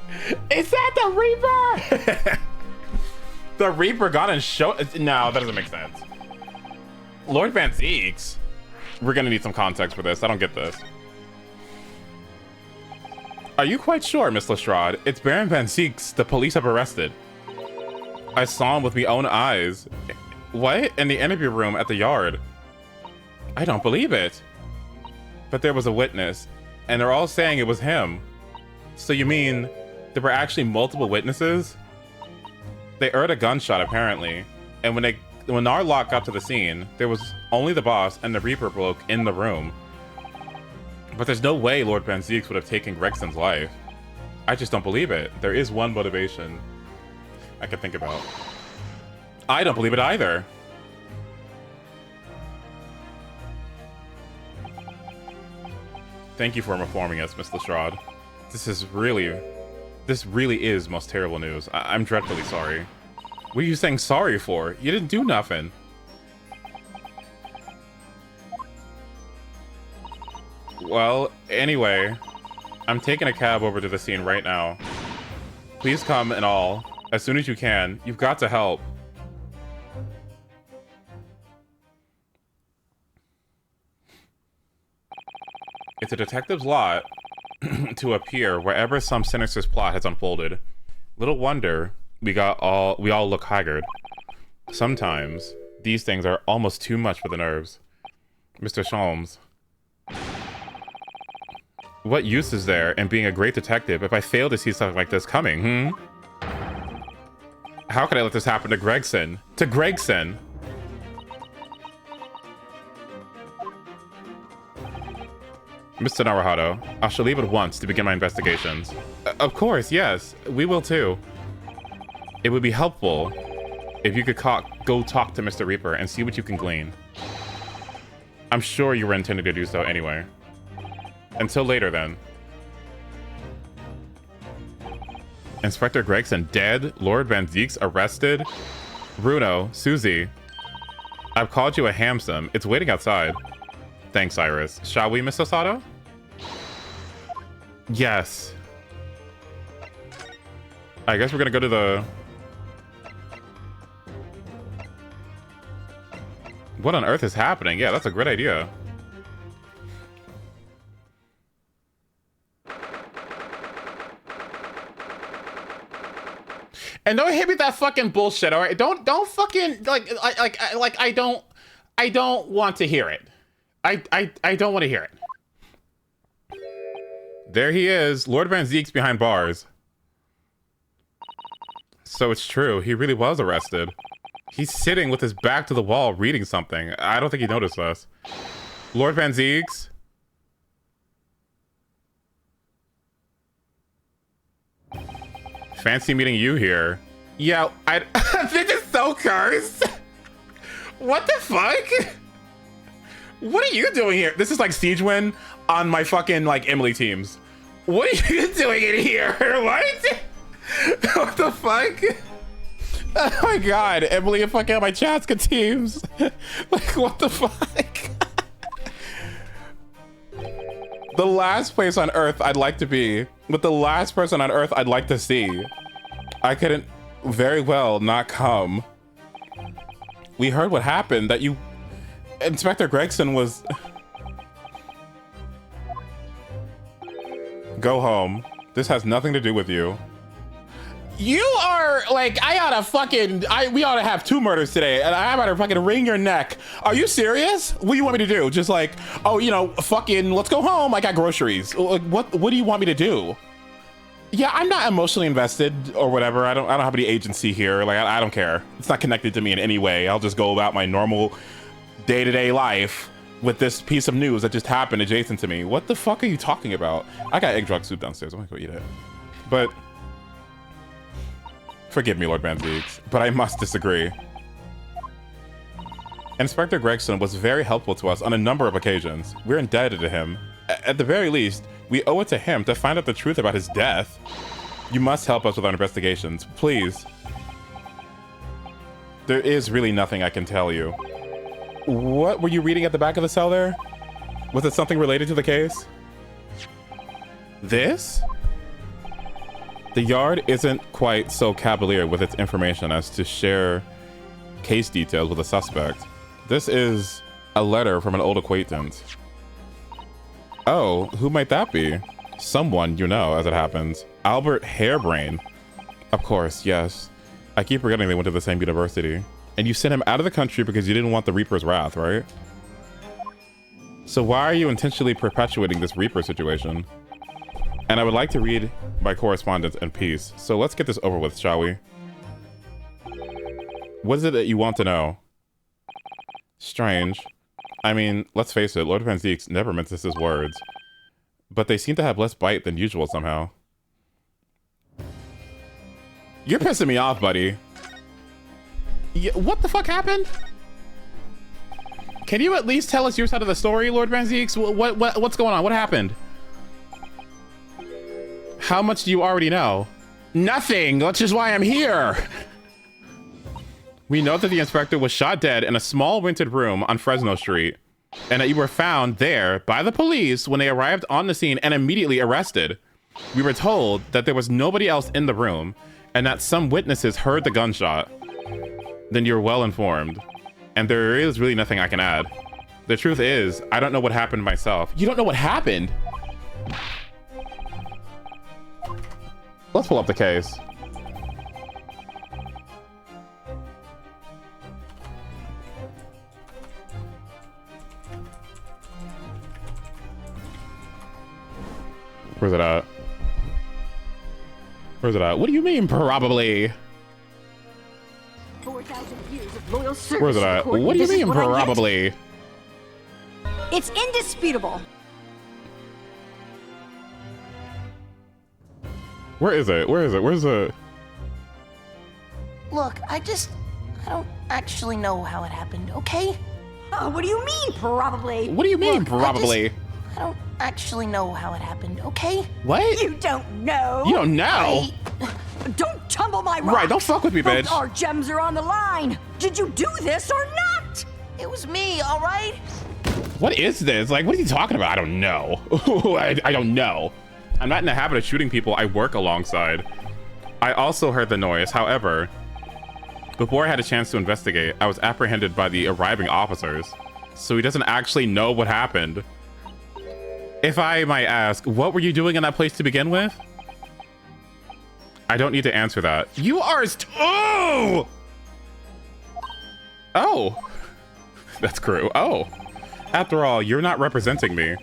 Speaker 1: Is that the Reaper? The Reaper gone and show. No, that doesn't make sense. Lord Van Zeeks. We're gonna need some context for this. I don't get this. Are you quite sure, Miss Lestrade? It's Baron Van Zeeks the police have arrested. I saw him with my own eyes. What? In the interview room at the yard. I don't believe it. But there was a witness, and they're all saying it was him. So you mean there were actually multiple witnesses? They heard a gunshot, apparently, and when Narlock got to the scene, there was only the boss and the Reaper bloke in the room. But there's no way Lord Van Zeeks would have taken Gregson's life. I just don't believe it. There is one motivation I could think about. I don't believe it either. Thank you for informing us, Miss Lestrade. This really is most terrible news. I'm dreadfully sorry. What are you saying sorry for? You didn't do nothing. Well, anyway, I'm taking a cab over to the scene right now. Please come and all, as soon as you can. You've got to help. It's a detective's lot to appear wherever some sinister plot has unfolded. Little wonder we all look haggard. Sometimes these things are almost too much for the nerves. Mr. Sholmes, what use is there in being a great detective if I fail to see something like this coming, How could I let this happen to Gregson? To Gregson! Mr. Naruhado, I shall leave at once to begin my investigations. Of course, yes. We will too. It would be helpful if you could go talk to Mr. Reaper and see what you can glean. I'm sure you were intending to do so anyway. Until later, then. Inspector Gregson dead? Lord Van Zeeks arrested? Bruno, Susie. I've called you a hamsom. It's waiting outside. Thanks, Iris. Shall we, Miss Osato? Yes. I guess we're gonna go to the... What on earth is happening? Yeah, that's a great idea. And don't hit me with that fucking bullshit, all right? Don't fucking I don't want to hear it. I don't want to hear it. There he is, Lord Van Zeeks behind bars. So it's true, he really was arrested. He's sitting with his back to the wall reading something. I don't think he noticed us. Lord Van Zeeks? Fancy meeting you here. Yeah, this is so cursed. What the fuck? What are you doing here? This is like Siegewin on my fucking like Emily teams. What are you doing in here? What? What the fuck? Oh my god, Emily and fucking my Chaska teams. Like what the fuck? The last place on Earth I'd like to be, but the last person on Earth I'd like to see. I couldn't very well not come. We heard what happened, that you... Inspector Gregson was... Go home. This has nothing to do with you. You are like, we ought to have 2 murders today, and I ought to fucking wring your neck. Are you serious? What do you want me to do? Just like, oh, you know, fucking, let's go home. I got groceries. Like, what do you want me to do? Yeah, I'm not emotionally invested or whatever. I don't have any agency here. Like, I don't care. It's not connected to me in any way. I'll just go about my normal day-to-day life with this piece of news that just happened adjacent to me. What the fuck are you talking about? I got egg drug soup downstairs. I'm gonna go eat it. But forgive me, Lord Van Zeeks, but I must disagree. Inspector Gregson was very helpful to us on a number of occasions. We're indebted to him. At the very least, we owe it to him to find out the truth about his death. You must help us with our investigations, please. There is really nothing I can tell you. What were you reading at the back of the cell there? Was it something related to the case? This The Yard isn't quite so cavalier with its information as to share case details with a suspect. This is a letter from an old acquaintance. Oh, who might that be? Someone you know, as it happens. Albert Harebrain. Of course, yes. I keep forgetting they went to the same university. And you sent him out of the country because you didn't want the Reaper's wrath, right? So why are you intentionally perpetuating this Reaper situation? And I would like to read my correspondence in peace. So let's get this over with, shall we? What is it that you want to know? Strange. I mean, let's face it, Lord Van Zieks never minces his words. But they seem to have less bite than usual somehow. You're pissing me off, buddy. Yeah, what the fuck happened? Can you at least tell us your side of the story, Lord Van Zieks? What's going on? What happened? How much do you already know? Nothing. That's just why I'm here. We know that the inspector was shot dead in a small rented room on Fresno Street, and that you were found there by the police when they arrived on the scene and immediately arrested. We were told that there was nobody else in the room and that some witnesses heard the gunshot. Then you're well informed. And there is really nothing I can add. The truth is, I don't know what happened myself. You don't know what happened? Let's pull up the case. Where's it at? Where's it at? What do you mean, probably?
Speaker 3: 4,000 years of loyal service.
Speaker 1: Where's it at? What do you mean, probably?
Speaker 3: It's indisputable.
Speaker 1: Where is it? Where is it? Where's the...
Speaker 4: Look, I don't actually know how it happened, okay?
Speaker 3: Oh, what do you mean, probably?
Speaker 1: What do you mean,
Speaker 4: Look,
Speaker 1: probably?
Speaker 4: I don't actually know how it happened, okay?
Speaker 1: What?
Speaker 3: You don't know.
Speaker 1: You don't know?
Speaker 3: Don't tumble my rock.
Speaker 1: Right, don't fuck with me, bitch.
Speaker 3: Both our gems are on the line. Did you do this or not?
Speaker 4: It was me, all right?
Speaker 1: What is this? Like, what are you talking about? I don't know. I don't know. I'm not in the habit of shooting people I work alongside. I also heard the noise. However, before I had a chance to investigate, I was apprehended by the arriving officers. So he doesn't actually know what happened. If I might ask, what were you doing in that place to begin with? I don't need to answer that. You are oh! Oh. That's true. Oh. After all, you're not representing me.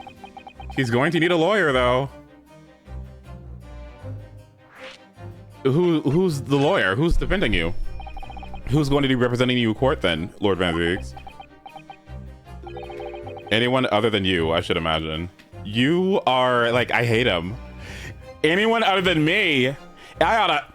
Speaker 1: He's going to need a lawyer, though. Who's the lawyer? Who's defending you? Who's going to be representing you in court then, Lord Van Zieks? Anyone other than you, I should imagine. You are, like, I hate him. Anyone other than me, I oughta...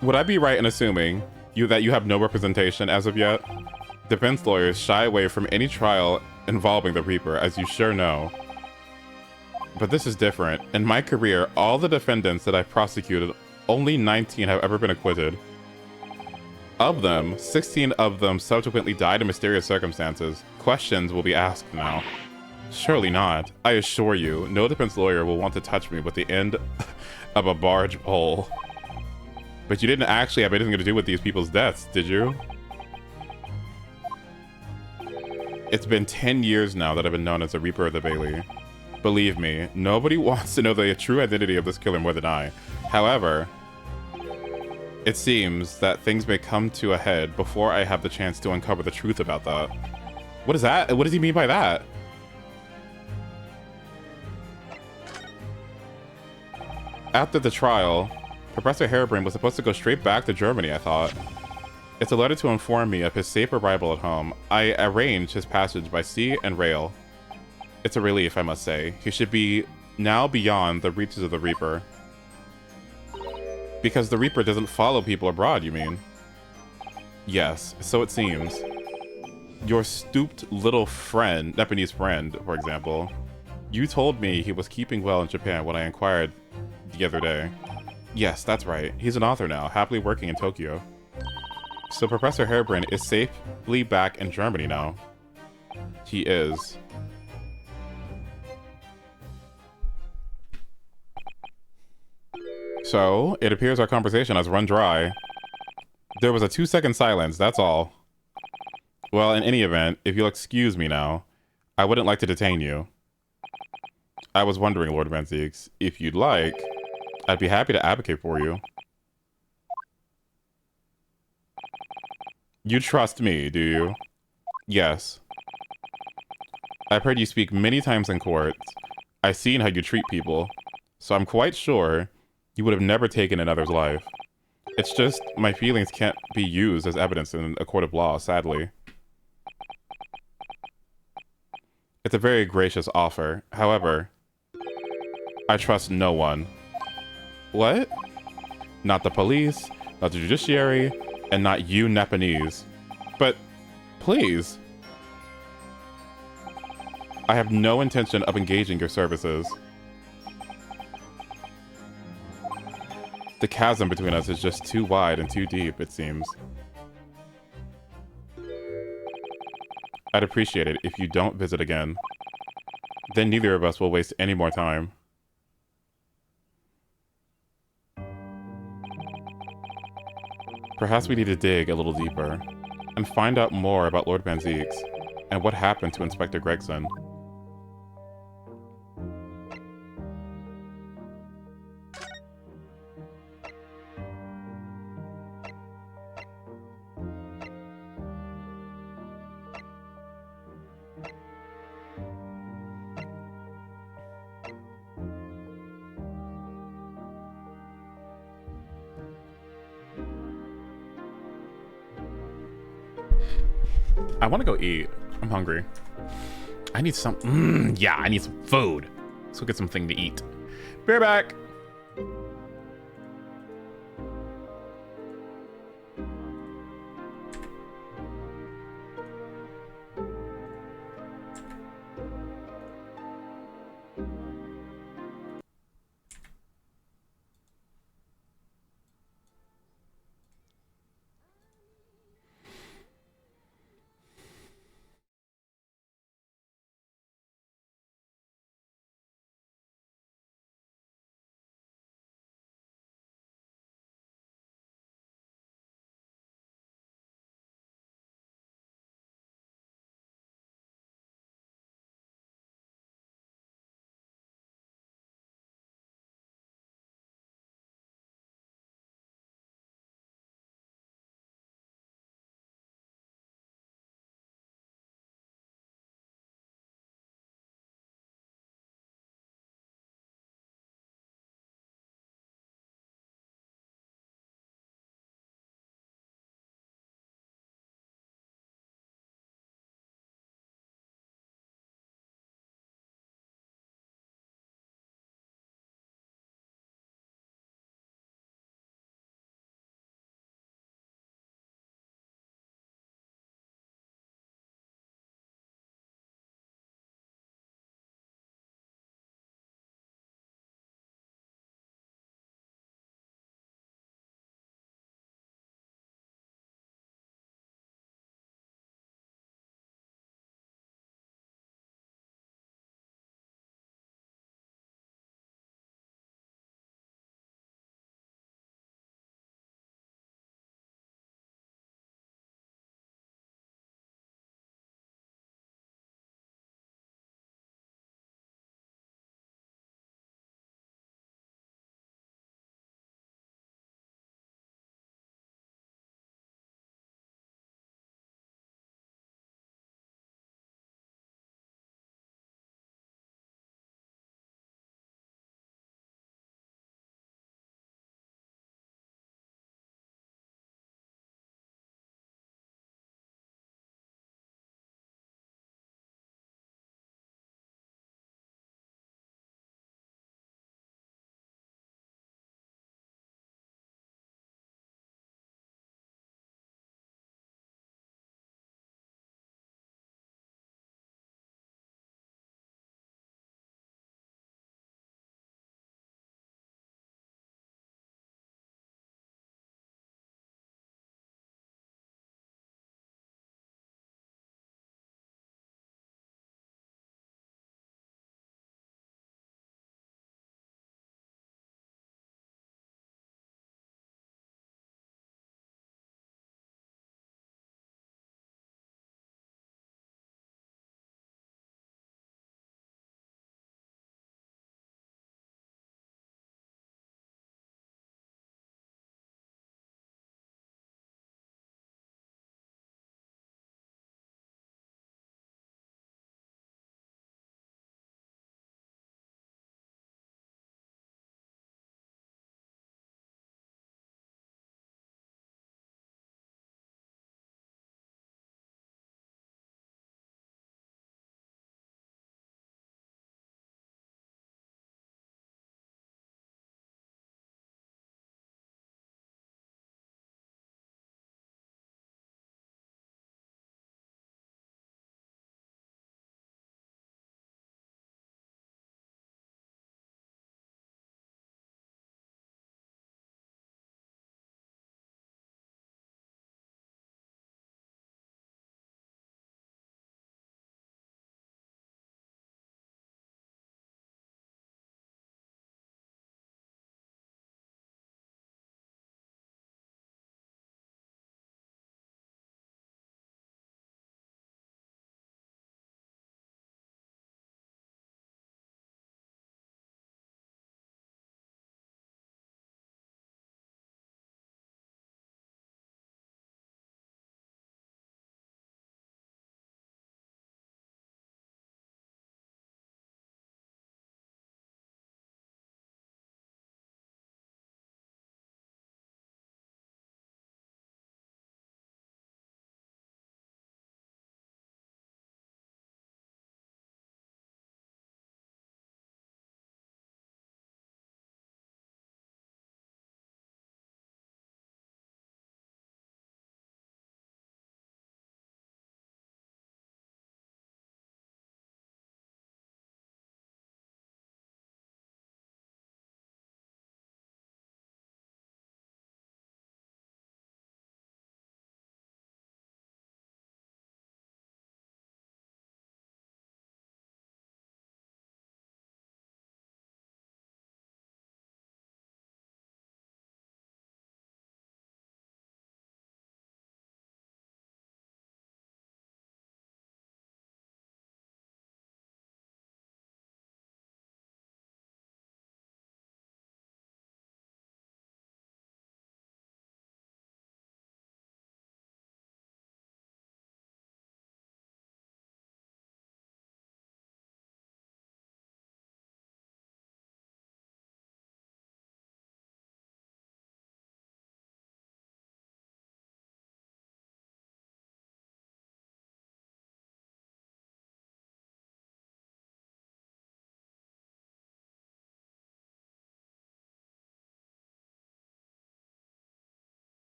Speaker 1: Would I be right in assuming that you have no representation as of yet? Defense lawyers shy away from any trial involving the Reaper, as you sure know. But this is different. In my career, all the defendants that I've prosecuted, only 19 have ever been acquitted. Of them, 16 of them subsequently died in mysterious circumstances. Questions will be asked now. Surely not. I assure you, no defense lawyer will want to touch me with the end of a barge pole. But you didn't actually have anything to do with these people's deaths, did you? It's been 10 years now that I've been known as the Reaper of the Bailey. Believe me, nobody wants to know the true identity of this killer more than I. However, it seems that things may come to a head before I have the chance to uncover the truth about that. What is that? What does he mean by that? After the trial, Professor Harebrain was supposed to go straight back to Germany, I thought. It's a letter to inform me of his safe arrival at home. I arranged his passage by sea and rail. It's a relief, I must say. He should be now beyond the reaches of the Reaper. Because the Reaper doesn't follow people abroad, you mean? Yes, so it seems. Your stooped little friend, Japanese friend, for example. You told me he was keeping well in Japan when I inquired the other day. Yes, that's right. He's an author now, happily working in Tokyo. So Professor Harebrynn is safely back in Germany now. He is. So, it appears our conversation has run dry. There was a 2-second silence, that's all. Well, in any event, if you'll excuse me now, I wouldn't like to detain you. I was wondering, Lord Van Zieks, if you'd like, I'd be happy to advocate for you. You trust me, do you? Yes. I've heard you speak many times in court. I've seen how you treat people, so I'm quite sure you would have never taken another's life. It's just, my feelings can't be used as evidence in a court of law, sadly. It's a very gracious offer. However, I trust no one. What? Not the police, not the judiciary, and not you Nepalese. But, please. I have no intention of engaging your services. The chasm between us is just too wide and too deep, it seems. I'd appreciate it if you don't visit again. Then neither of us will waste any more time. Perhaps we need to dig a little deeper and find out more about Lord Van Zieks and what happened to Inspector Gregson. I want to go eat. I'm hungry. I need some... yeah, I need some food. Let's go get something to eat. Be right back.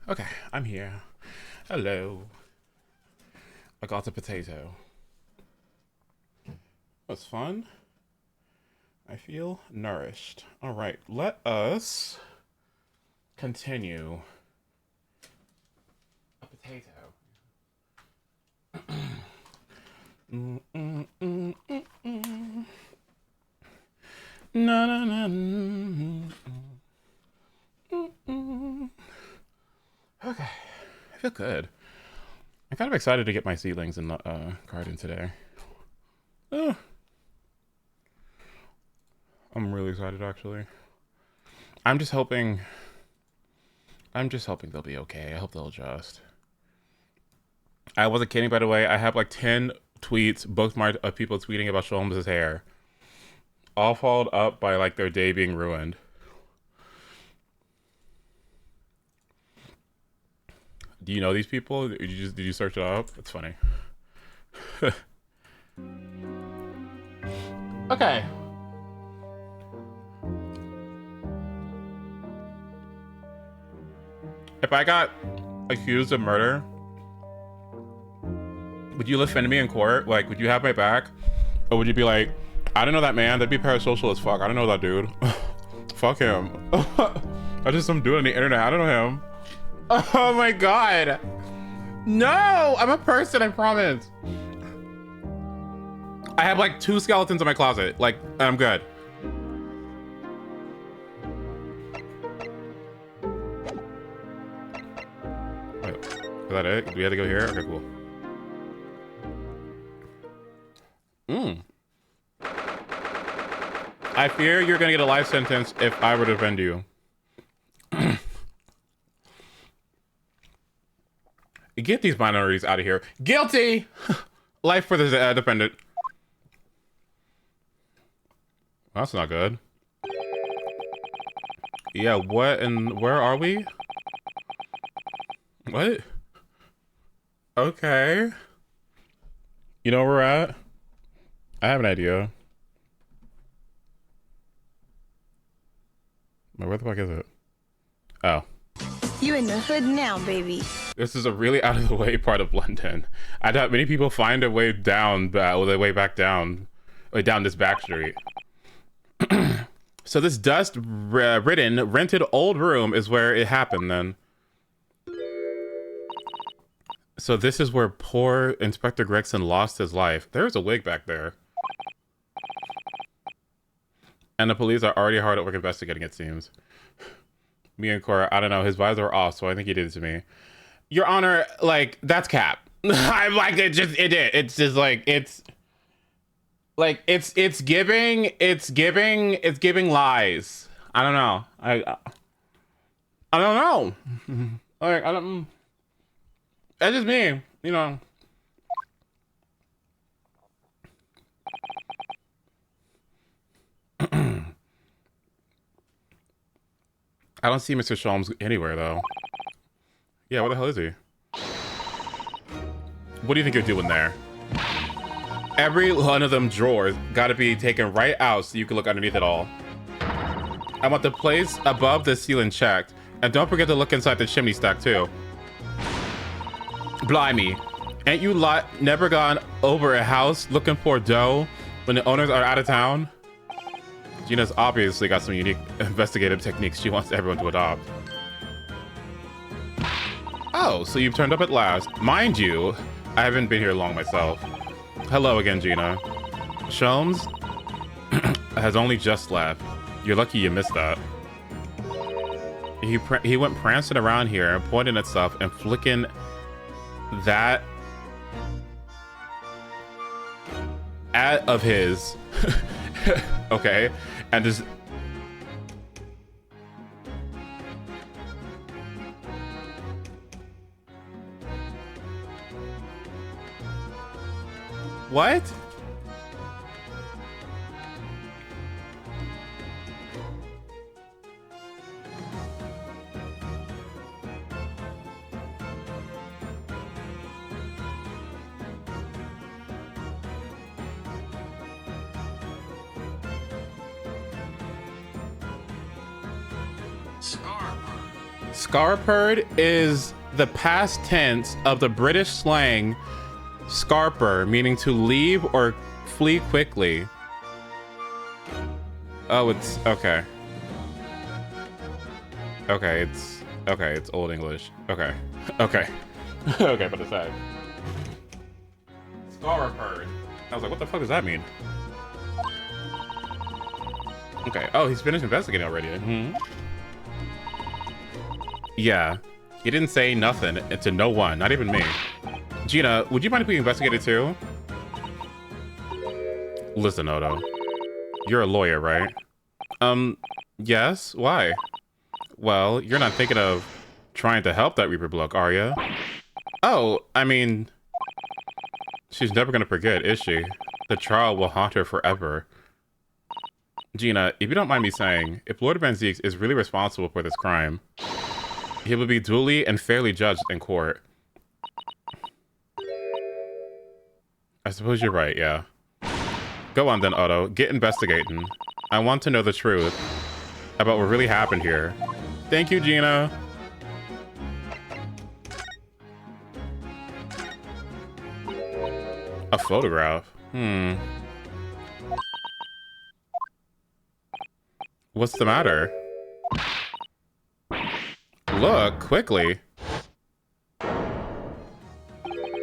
Speaker 1: Okay, I'm here. Hello. I got a potato. That's fun. I feel nourished. All right, let us continue. A potato. Na na na. Okay, I feel good. I'm kind of excited to get my seedlings in the garden today. Oh. I'm really excited, actually. I'm just hoping they'll be okay. I hope they'll adjust. I wasn't kidding, by the way. I have like 10 tweets bookmarked of people tweeting about Sholmes' hair, all followed up by like their day being ruined. Do you know these people? Did you search it up? It's funny. Okay. If I got accused of murder, would you defend me in court? Like, would you have my back? Or would you be like, I don't know that man, that'd be parasocial as fuck. I don't know that dude. Fuck him. I just some dude on the internet. I don't know him. Oh my god. No, I'm a person, I promise. I have like 2 skeletons in my closet. Like, I'm good. Wait, is that it? Do we have to go here? Okay, cool. I fear you're gonna get a life sentence if I were to defend you. Get these minorities out of here. Guilty! Life for the defendant. That's not good. Yeah, what and where are we? What? Okay. You know where we're at? I have an idea. Wait, where the fuck is it? Oh.
Speaker 5: You in the hood now, baby.
Speaker 1: This is a really out of the way part of London. I doubt many people find a way down, their way back down, or down this back street. So this dust-ridden, rented old room is where it happened then. So this is where poor Inspector Gregson lost his life. There's a wig back there. And the police are already hard at work investigating, it seems. Me and Cora, I don't know, his vibes are off, so I think he did it to me. Your Honor, like, that's cap. I'm like, it's just like, it's giving lies. I don't know. I don't know. Like, I don't, that's just me, you know. I don't see Mr. Sholmes anywhere, though. Yeah, where the hell is he? What do you think you're doing there? Every one of them drawers gotta be taken right out so you can look underneath it all. I want the place above the ceiling checked. And don't forget to look inside the chimney stack, too. Blimey. Ain't you lot never gone over a house looking for dough when the owners are out of town? Gina's obviously got some unique investigative techniques she wants everyone to adopt. Oh, so you've turned up at last. Mind you, I haven't been here long myself. Hello again, Gina. Sholmes has only just left. You're lucky you missed that. He went prancing around here, pointing at stuff and flicking that at of his. Okay, and just what? Scarpered is the past tense of the British slang scarper, meaning to leave or flee quickly. Oh, it's okay. Okay, it's Old English. Okay. Okay. Okay, but aside. Scarpered. I was like, what the fuck does that mean? Okay. Oh, he's finished investigating already. Yeah. He didn't say nothing to no one, not even me. Gina, would you mind if we investigated too? Listen, Odo. You're a lawyer, right? Yes? Why? Well, you're not thinking of trying to help that Reaper Bloke, are you? Oh, I mean... She's never gonna forget, is she? The trial will haunt her forever. Gina, if you don't mind me saying, if Lord Van Zieks is really responsible for this crime, he will be duly and fairly judged in court. I suppose you're right, yeah. Go on then, Otto. Get investigating. I want to know the truth about what really happened here. Thank you, Gina. A photograph? What's the matter? Look, quickly.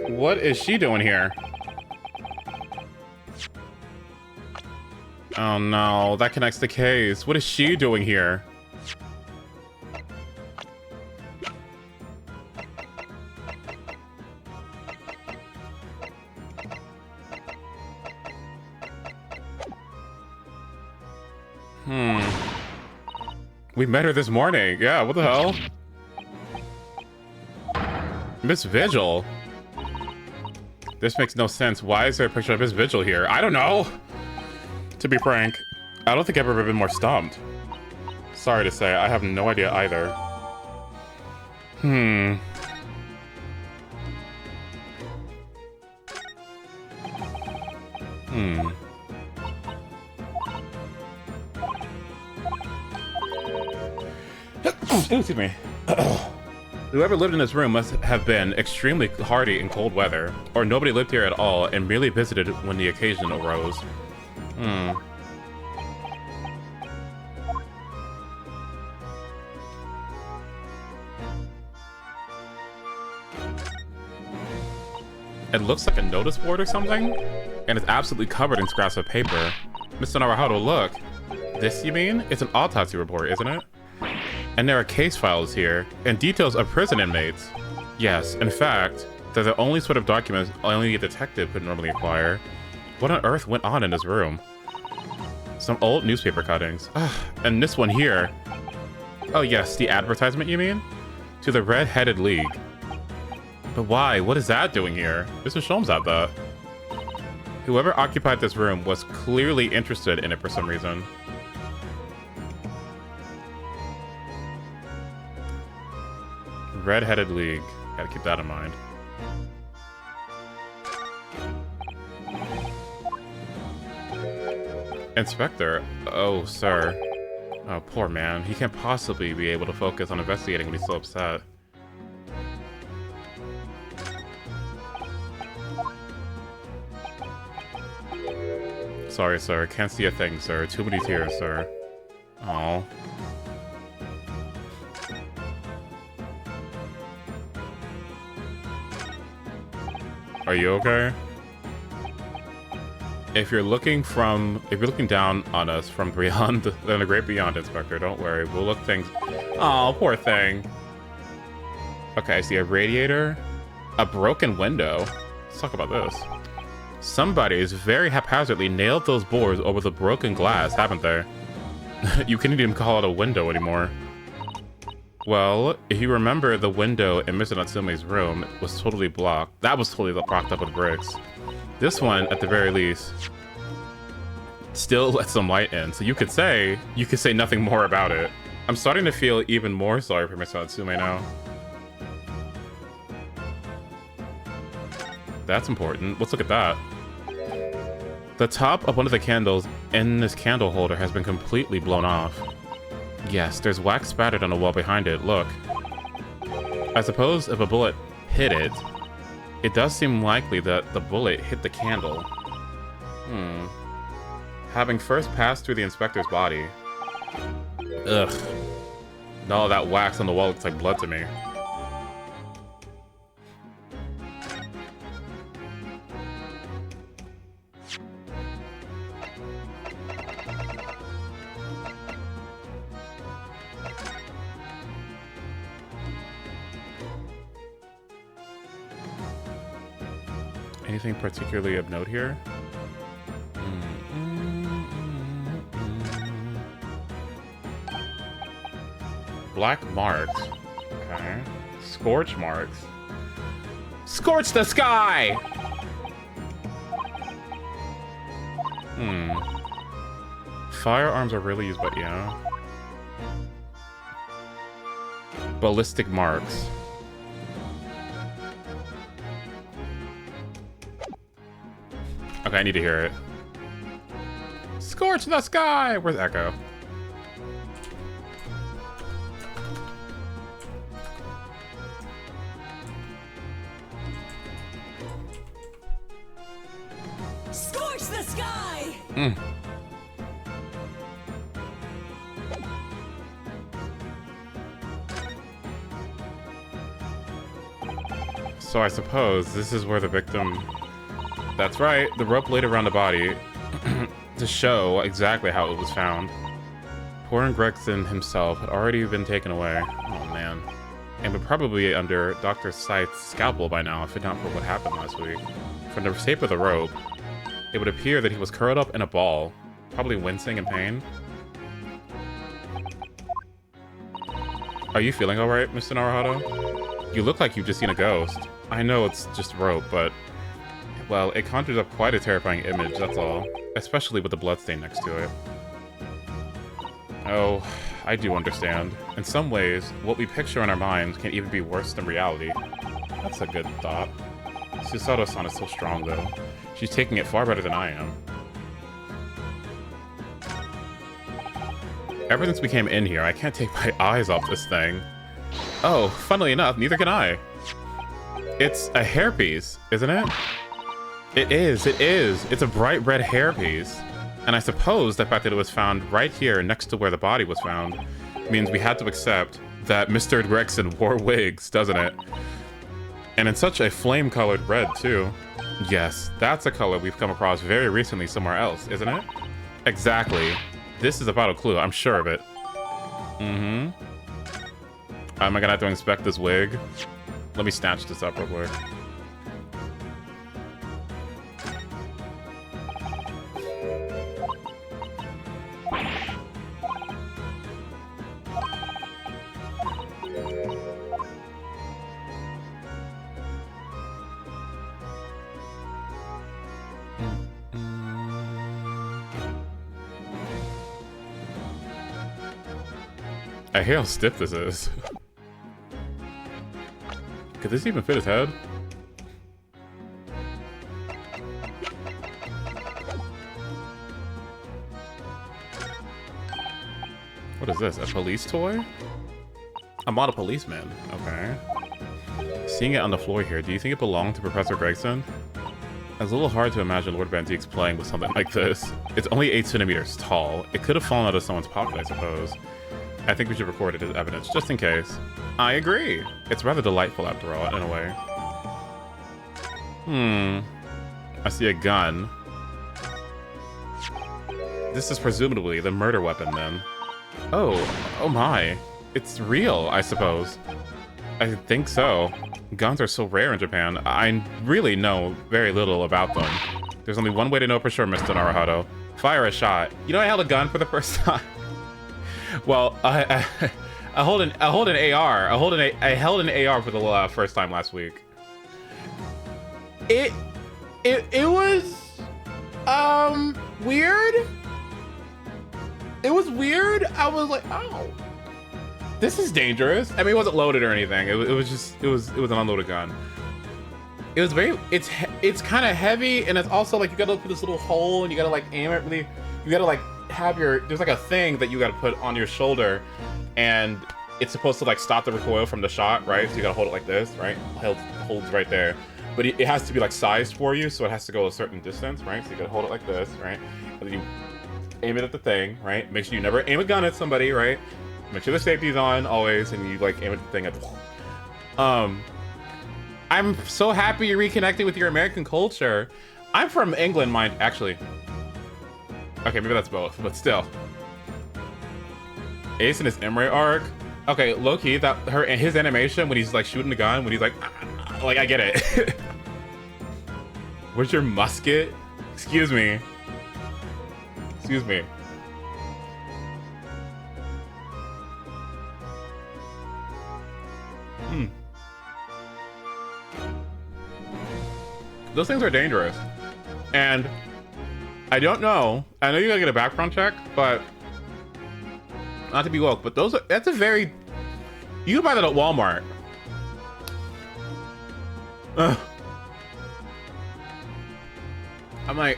Speaker 1: What is she doing here? Oh no, that connects the case. What is she doing here? We met her this morning. Yeah, what the hell? Miss Vigil? This makes no sense. Why is there a picture of Miss Vigil here? I don't know. To be frank, I don't think I've ever been more stumped. Sorry to say, I have no idea either. Excuse me. Whoever lived in this room must have been extremely hardy in cold weather, or nobody lived here at all and merely visited when the occasion arose. It looks like a notice board or something, and it's absolutely covered in scraps of paper. Mr. Naruhodo, look. This, you mean? It's an autopsy report, isn't it? And there are case files here, and details of prison inmates. Yes, in fact, they're the only sort of documents only a detective could normally acquire. What on earth went on in this room? Some old newspaper cuttings. And this one here. Oh yes, the advertisement you mean? To the Red-Headed League. But why? What is that doing here? Mr. Sholmes at that. Whoever occupied this room was clearly interested in it for some reason. Red-Headed League. Gotta keep that in mind. Inspector? Oh, sir. Oh, poor man. He can't possibly be able to focus on investigating when he's so upset. Sorry, sir. Can't see a thing, sir. Too many tears, sir. Aww. Are you okay? If you're looking down on us from beyond the great beyond, Inspector, don't worry. We'll look things. Oh, poor thing. Okay, I see a radiator, a broken window. Let's talk about this. Somebody's very haphazardly nailed those boards over the broken glass, haven't they? You can't even call it a window anymore. Well, if you remember, the window in Mr. Natsume's room was totally blocked. That was totally blocked up with bricks. This one, at the very least, still lets some light in. So you could say nothing more about it. I'm starting to feel even more sorry for Mr. Natsume now. That's important. Let's look at that. The top of one of the candles in this candle holder has been completely blown off. Yes, there's wax spattered on the wall behind it. Look. I suppose if a bullet hit it, it does seem likely that the bullet hit the candle. Having first passed through the inspector's body. Ugh. No, that wax on the wall looks like blood to me. Anything particularly of note here? Black marks. Okay. Scorch marks. Scorch the sky! Firearms are really used, but yeah. Ballistic marks. Okay, I need to hear it. Scorch the sky! Where's Echo?
Speaker 3: Scorch the sky!
Speaker 1: So I suppose this is where the victim... That's right, the rope laid around the body to show exactly how it was found. Poor Gregson himself had already been taken away. Oh man. And would probably be under Dr. Scythe's scalpel by now if it not for what happened last week. From the shape of the rope, it would appear that he was curled up in a ball, probably wincing in pain. Are you feeling alright, Mr. Naruhodo? You look like you've just seen a ghost. I know it's just rope, but... well, it conjures up quite a terrifying image, that's all. Especially with the bloodstain next to it. Oh, I do understand. In some ways, what we picture in our minds can even be worse than reality. That's a good thought. Susato-san is so strong, though. She's taking it far better than I am. Ever since we came in here, I can't take my eyes off this thing. Oh, funnily enough, neither can I. It's a hairpiece, isn't it? It is, it is. It's a bright red hairpiece. And I suppose the fact that it was found right here next to where the body was found means we had to accept that Mr. Gregson wore wigs, doesn't it? And in such a flame-colored red, too. Yes, that's a color we've come across very recently somewhere else, isn't it? Exactly. This is about a clue, I'm sure of it. Am I gonna have to inspect this wig? Let me snatch this up real quick. I hear how stiff this is. Could this even fit his head? What is this? A police toy? I'm not a policeman. Okay. Seeing it on the floor here, do you think it belonged to Professor Gregson? It's a little hard to imagine Lord Van Zieks playing with something like this. It's only 8 centimeters tall. It could have fallen out of someone's pocket, I suppose. I think we should record it as evidence, just in case. I agree. It's rather delightful after all, in a way. I see a gun. This is presumably the murder weapon, then. Oh my. It's real, I suppose. I think so. Guns are so rare in Japan. I really know very little about them. There's only one way to know for sure, Mr. Naruhodo. Fire a shot. You know, I held a gun for the first time. Well, I held an AR. I held an AR for the first time last week. It was weird. It was weird. I was like, oh, this is dangerous. I mean, it wasn't loaded or anything. It was an unloaded gun. It was it's kind of heavy, and it's also like you gotta look for this little hole, and you gotta like aim it really. You gotta like have there's like a thing that you gotta put on your shoulder, and it's supposed to like stop the recoil from the shot, right? So you gotta hold it like this, right? Holds right there. But it has to be like sized for you, so it has to go a certain distance, right? So you gotta hold it like this, right? And then you aim it at the thing, right? Make sure you never aim a gun at somebody, right? Make sure the safety's on always, and you like aim at the thing at the I'm so happy you're reconnecting with your American culture. I'm from England, mind actually. Okay, maybe that's both, but still. Ace in his Emery arc. Okay, low key, that his animation when he's like shooting the gun, when he's like I get it. Where's your musket? Excuse me. Excuse me. Those things are dangerous. And I don't know. I know you gotta get a background check, but not to be woke, but that's a very, you can buy that at Walmart. I'm like,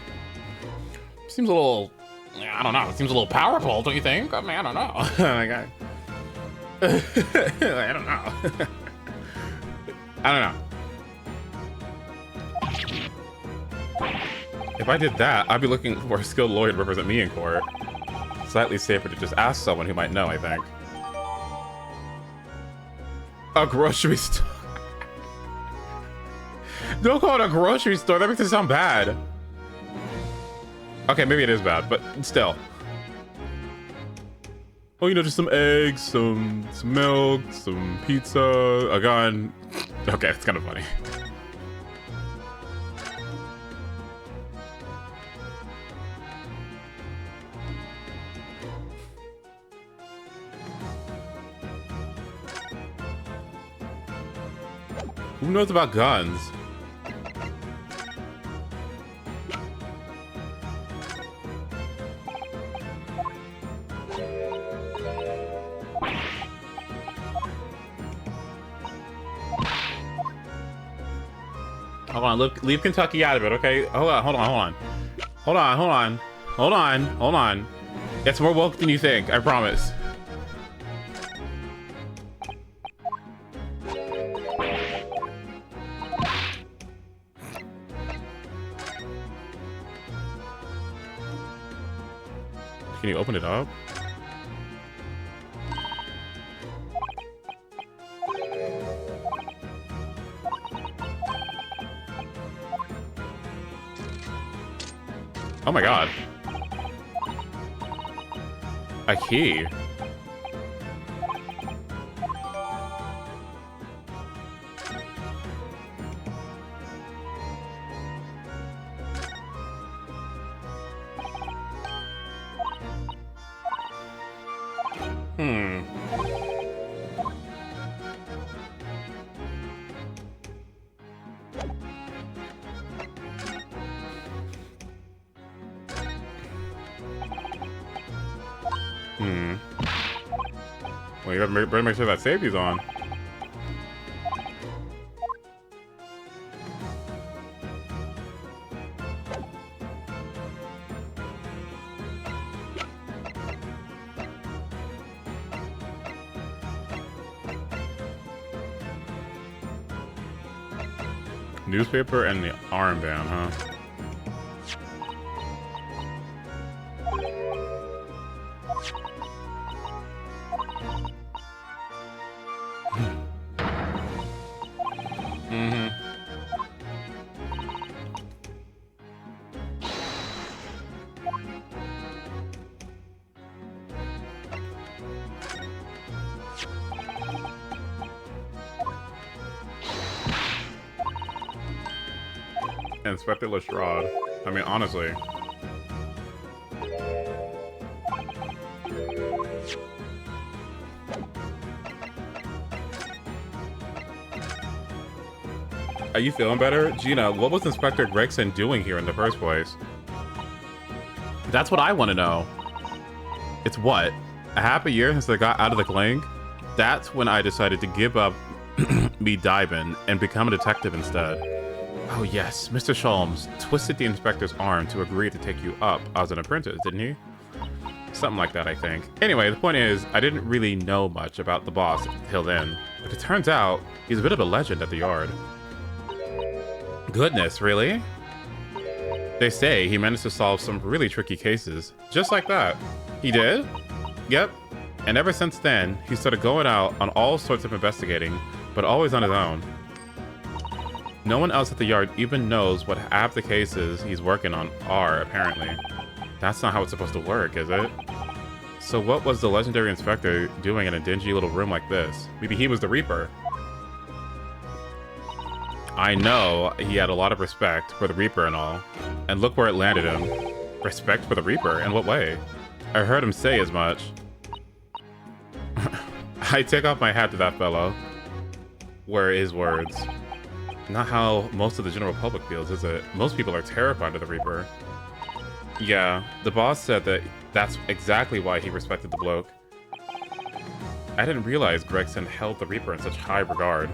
Speaker 1: seems a little, I don't know, it seems a little powerful, don't you think? I mean, I don't know. Like, I don't know. I don't know. If I did that, I'd be looking for a skilled lawyer to represent me in court. Slightly safer to just ask someone who might know, I think. A grocery store. Don't call it a grocery store, that makes it sound bad. Okay, maybe it is bad, but still. Oh, you know, just some eggs, some milk, some pizza, a gun. Okay, it's kind of funny. Who knows about guns? Hold on, leave Kentucky out of it, okay? Hold on. It's more woke than you think, I promise. Can you open it up? Oh my god. A key. Well, you better make sure that safety's on. Newspaper and the armband, huh? Inspector Lestrade. I mean, honestly. Are you feeling better? Gina, what was Inspector Gregson doing here in the first place? That's what I want to know. It's what? A half a year since I got out of the clink? That's when I decided to give up me diving and become a detective instead. Oh yes, Mr. Sholmes twisted the inspector's arm to agree to take you up as an apprentice, didn't he? Something like that, I think. Anyway, the point is, I didn't really know much about the boss till then, but it turns out he's a bit of a legend at the Yard. Goodness, really? They say he managed to solve some really tricky cases, just like that. He did? Yep. And ever since then, he started going out on all sorts of investigating, but always on his own. No one else at the Yard even knows what half the cases he's working on are, apparently. That's not how it's supposed to work, is it? So what was the legendary inspector doing in a dingy little room like this? Maybe he was the Reaper. I know he had a lot of respect for the Reaper and all. And look where it landed him. Respect for the Reaper? In what way? I heard him say as much. I take off my hat to that fellow. Were his words. Not how most of the general public feels, is it? Most people are terrified of the Reaper. Yeah, the boss said that that's exactly why he respected the bloke. I didn't realize Gregson held the Reaper in such high regard.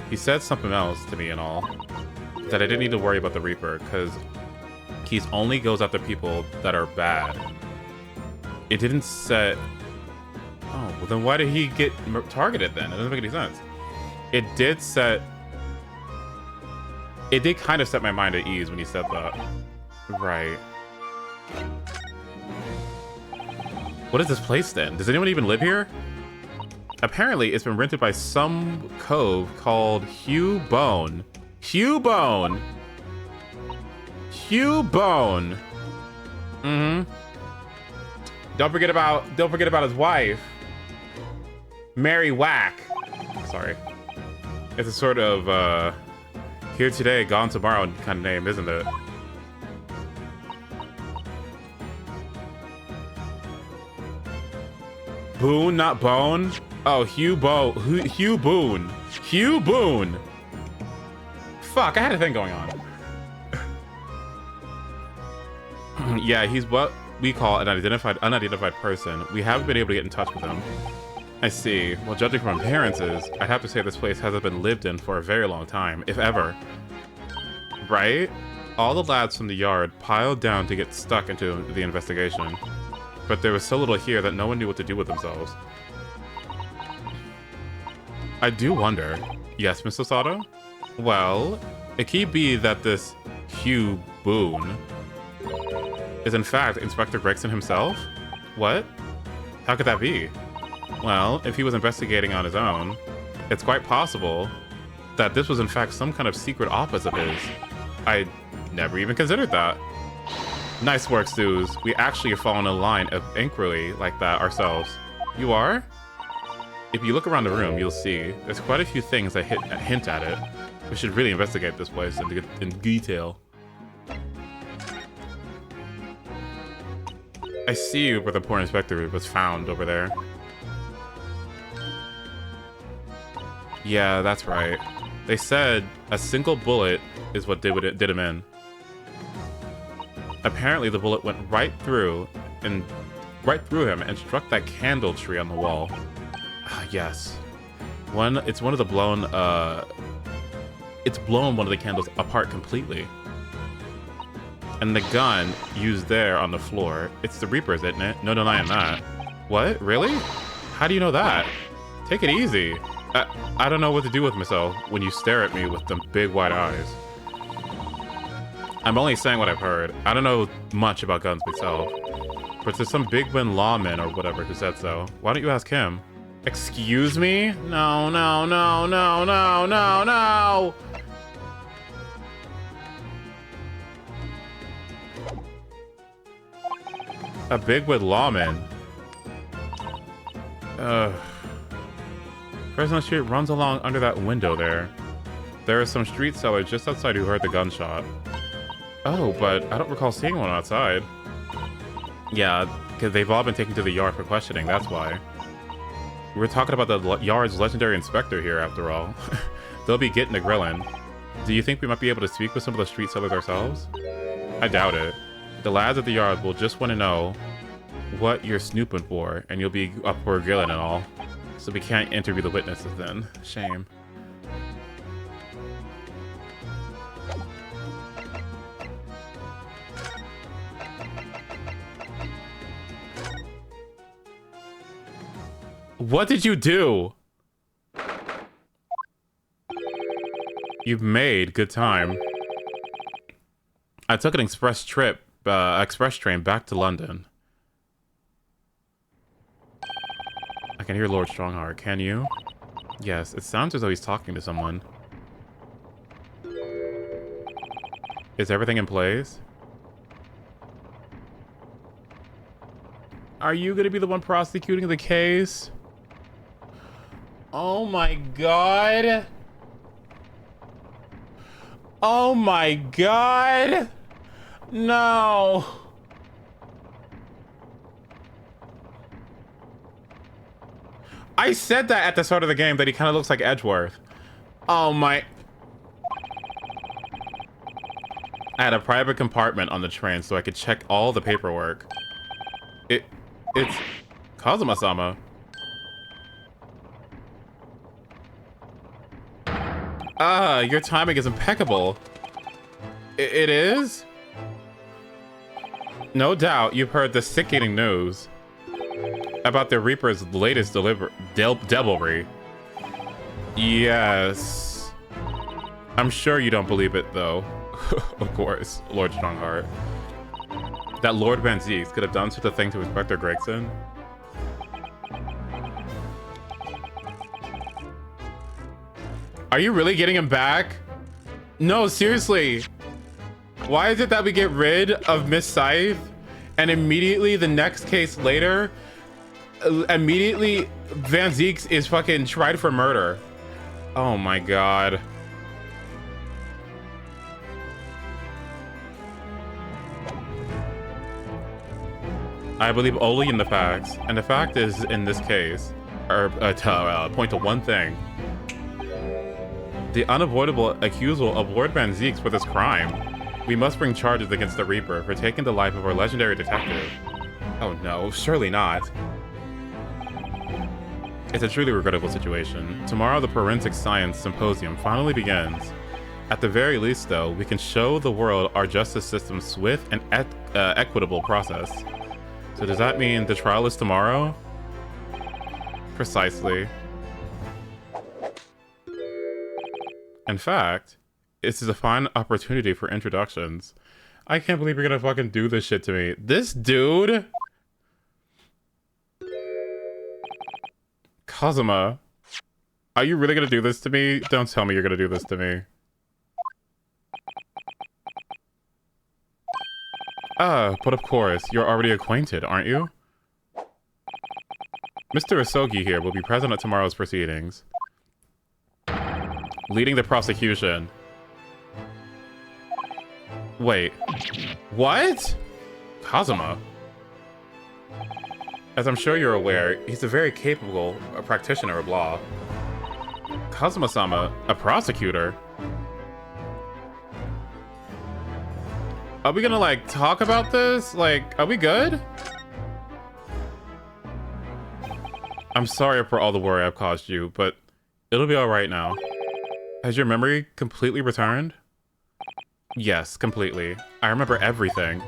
Speaker 1: He said something else to me and all, that I didn't need to worry about the Reaper, because he only goes after people that are bad. It didn't set... Oh, well then why did he get targeted then? It doesn't make any sense. It did kind of set my mind at ease when he said that. Right. What is this place then? Does anyone even live here? Apparently, it's been rented by some cove called Hugh Bone. Hugh Bone! Hugh Bone! Mm-hmm. Don't forget about his wife. Mary Whack. Sorry. It's a sort of, here today, gone tomorrow kind of name, isn't it? Boone, not Bone? Oh, Hugh Boone. Hugh Boone. Hugh Boone! Fuck, I had a thing going on. Yeah, he's what we call an unidentified person. We haven't been able to get in touch with him. I see. Well, judging from appearances, I'd have to say this place hasn't been lived in for a very long time, if ever. Right? All the lads from the Yard piled down to get stuck into the investigation. But there was so little here that no one knew what to do with themselves. I do wonder. Yes, Mr. Sato? Well, it could be that this Hugh Boone is in fact Inspector Gregson himself? What? How could that be? Well, if he was investigating on his own, it's quite possible that this was in fact some kind of secret office of his. I never even considered that. Nice work, Suze. We actually are following a line of inquiry like that ourselves. You are? If you look around the room, you'll see there's quite a few things that hint at it. We should really investigate this place in detail. I see where the poor inspector was found over there. Yeah, that's right. They said a single bullet is what did him in. Apparently, the bullet went right through him and struck that candle tree on the wall. Yes. It's one of the blown, it's blown one of the candles apart completely. And the gun used there on the floor, it's the Reaper's, isn't it? No denying that. What? Really? How do you know that? Take it easy. I don't know what to do with myself when you stare at me with them big wide eyes. I'm only saying what I've heard. I don't know much about guns myself. But there's some Big Ben lawman or whatever who said so. Why don't you ask him? Excuse me? No, no, no, no, no, no, no! A Bigwood lawman. Fresno Street runs along under that window there. There are some street sellers just outside who heard the gunshot. Oh, but I don't recall seeing one outside. Yeah, because they've all been taken to the Yard for questioning, that's why. We're talking about the Yard's legendary inspector here, after all. They'll be getting a grilling. Do you think we might be able to speak with some of the street sellers ourselves? I doubt it. The lads at the Yard will just want to know what you're snooping for, and you'll be up for a grilling and all. So we can't interview the witnesses then. Shame. What did you do? You've made good time. I took an express train back to London. I can hear Lord Strongheart. Can you? Yes, it sounds as though he's talking to someone. Is everything in place? Are you gonna be the one prosecuting the case? Oh my god. Oh my god. No. I said that at the start of the game that he kind of looks like Edgeworth. Oh my. I had a private compartment on the train so I could check all the paperwork. It's Kazuma-sama. Ah, your timing is impeccable. It is? No doubt you've heard the sickening news about the Reaper's latest devilry. Yes. I'm sure you don't believe it, though. Of course, Lord Strongheart. That Lord Van Zieks could have done such a thing to Inspector Gregson? Are you really getting him back? No, seriously. Why is it that we get rid of Miss Scythe and immediately the next case later, immediately Van Zieks is fucking tried for murder? Oh my god. I believe only in the facts, and the fact is, in this case, point to one thing. The unavoidable accusal of Lord Van Zieks for this crime. We must bring charges against the Reaper for taking the life of our legendary detective. Oh no, surely not. It's a truly regrettable situation. Tomorrow the Forensic Science Symposium finally begins. At the very least, though, we can show the world our justice system's swift and equitable process. So does that mean the trial is tomorrow? Precisely. In fact, this is a fine opportunity for introductions. I can't believe you're gonna fucking do this shit to me. This dude? Kazuma, are you really gonna do this to me? Don't tell me you're gonna do this to me. But of course, you're already acquainted, aren't you? Mr. Asogi here will be present at tomorrow's proceedings, leading the prosecution. Wait, what? Kazuma? As I'm sure you're aware, he's a very capable practitioner of law. Kazuma-sama, a prosecutor? Are we gonna, like, talk about this? Like, are we good? I'm sorry for all the worry I've caused you, but it'll be alright now. Has your memory completely returned? Yes, completely. I remember everything,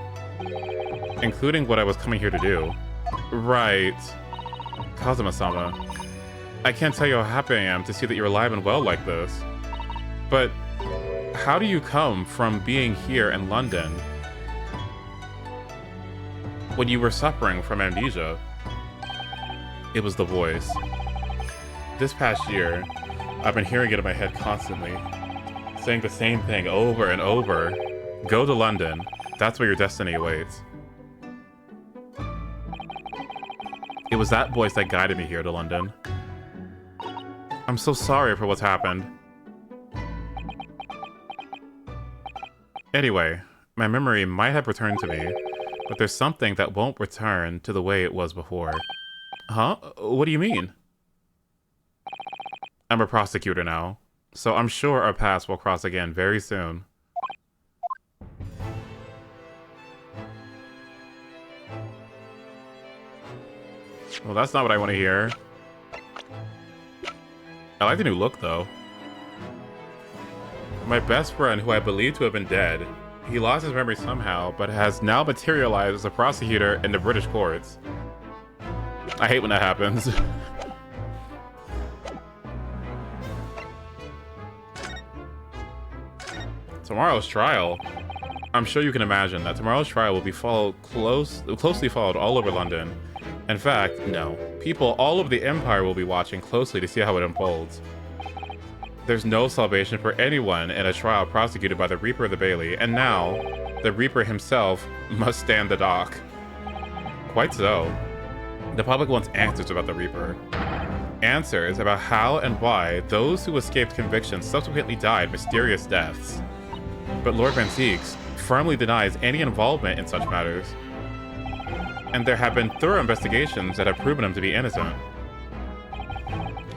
Speaker 1: including what I was coming here to do. Right. Kazuma-sama, I can't tell you how happy I am to see that you're alive and well like this. But how do you come from being here in London when you were suffering from amnesia? It was the voice. This past year, I've been hearing it in my head constantly, saying the same thing over and over. Go to London. That's where your destiny awaits. It was that voice that guided me here to London. I'm so sorry for what's happened. Anyway, my memory might have returned to me, but there's something that won't return to the way it was before. Huh? What do you mean? I'm a prosecutor now, so I'm sure our paths will cross again very soon. Well, that's not what I want to hear. I like the new look, though. My best friend, who I believe to have been dead, he lost his memory somehow, but has now materialized as a prosecutor in the British courts. I hate when that happens. Tomorrow's trial. I'm sure you can imagine that tomorrow's trial will be closely followed all over London. In fact, no. People all over the Empire will be watching closely to see how it unfolds. There's no salvation for anyone in a trial prosecuted by the Reaper of the Bailey, and now, the Reaper himself must stand the dock. Quite so. The public wants answers about the Reaper. Answers about how and why those who escaped conviction subsequently died mysterious deaths. But Lord Van Zieks firmly denies any involvement in such matters. And there have been thorough investigations that have proven him to be innocent.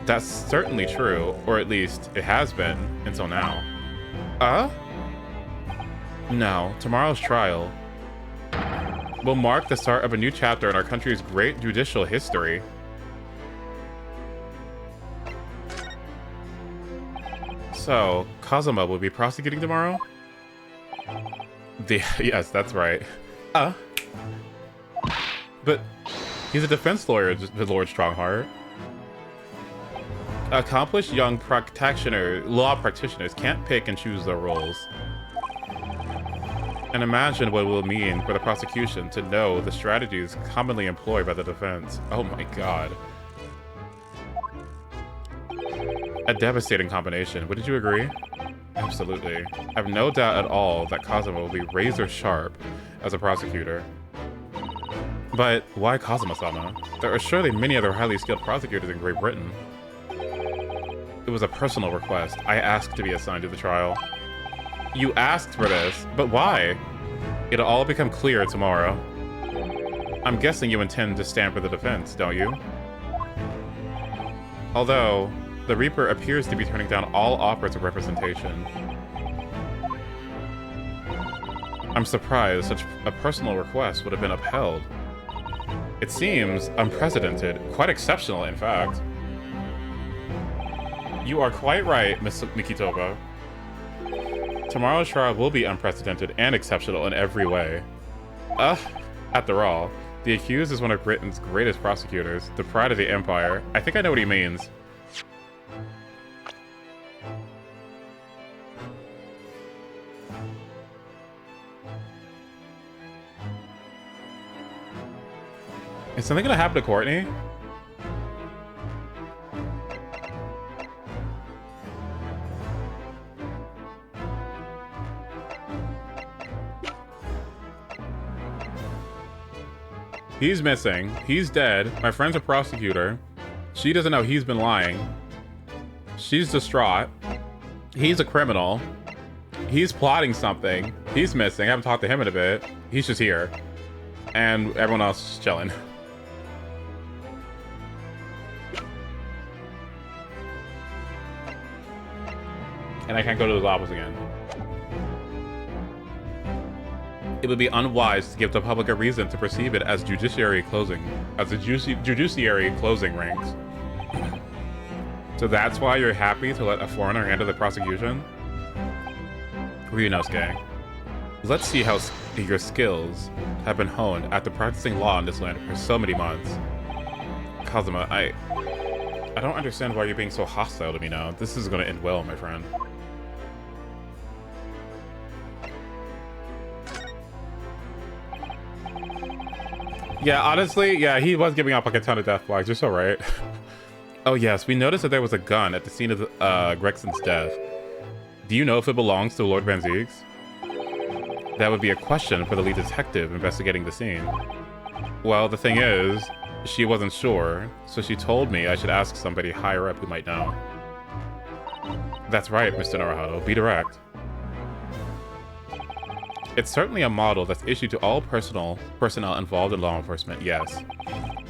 Speaker 1: That's certainly true, or at least it has been until now. No, tomorrow's trial will mark the start of a new chapter in our country's great judicial history. So, Kazuma will be prosecuting tomorrow? Yes, that's right. But he's a defense lawyer, Lord Strongheart. Accomplished young law practitioners can't pick and choose their roles. And imagine what it will mean for the prosecution to know the strategies commonly employed by the defense. Oh my god. A devastating combination, wouldn't you agree? Absolutely. I have no doubt at all that Kazuma will be razor sharp as a prosecutor. But why Kazuma-sama? There are surely many other highly skilled prosecutors in Great Britain. It was a personal request. I asked to be assigned to the trial. You asked for this, but why? It'll all become clear tomorrow. I'm guessing you intend to stand for the defense, don't you? Although, the Reaper appears to be turning down all offers of representation. I'm surprised such a personal request would have been upheld. It seems unprecedented, quite exceptional, in fact. You are quite right, Miss Mikitoba. Tomorrow's trial will be unprecedented and exceptional in every way. After all, the accused is one of Britain's greatest prosecutors, the pride of the Empire. I think I know what he means. Is something gonna happen to Courtney? He's missing. He's dead. My friend's a prosecutor. She doesn't know he's been lying. She's distraught. He's a criminal. He's plotting something. He's missing. I haven't talked to him in a bit. He's just here. And everyone else is chilling. And I can't go to those levels again. It would be unwise to give the public a reason to perceive it as judiciary closing ranks. So that's why you're happy to let a foreigner handle the prosecution? Ryunosuke, let's see how your skills have been honed after practicing law in this land for so many months. Kazuma, I don't understand why you're being so hostile to me now. This is gonna end well, my friend. Yeah, honestly, yeah, he was giving up like a ton of death flags. You're so right. Oh yes, we noticed that there was a gun at the scene of Gregson's death. Do you know if it belongs to Lord Van Zieks? That would be a question for the lead detective investigating the scene. Well, the thing is, she wasn't sure, so she told me I should ask somebody higher up who might know. That's right, Mr. Naruhodo, be direct. It's certainly a model that's issued to all personnel involved in law enforcement, yes.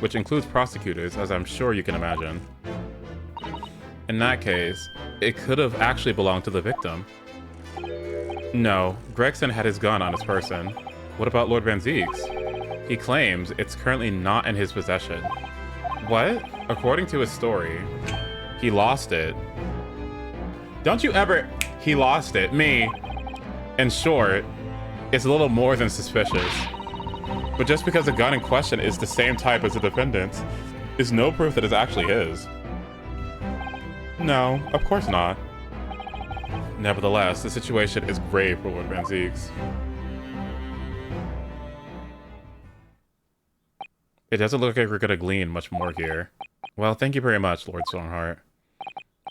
Speaker 1: Which includes prosecutors, as I'm sure you can imagine. In that case, it could have actually belonged to the victim. No, Gregson had his gun on his person. What about Lord Van Zieks? He claims it's currently not in his possession. What? According to his story, he lost it. Don't you ever... He lost it. Me. In short, it's a little more than suspicious. But just because the gun in question is the same type as the defendant's, is no proof that it's actually his. No, of course not. Nevertheless, the situation is grave for Lord Van Zieks. It doesn't look like we're gonna glean much more here. Well, thank you very much, Lord Strongheart.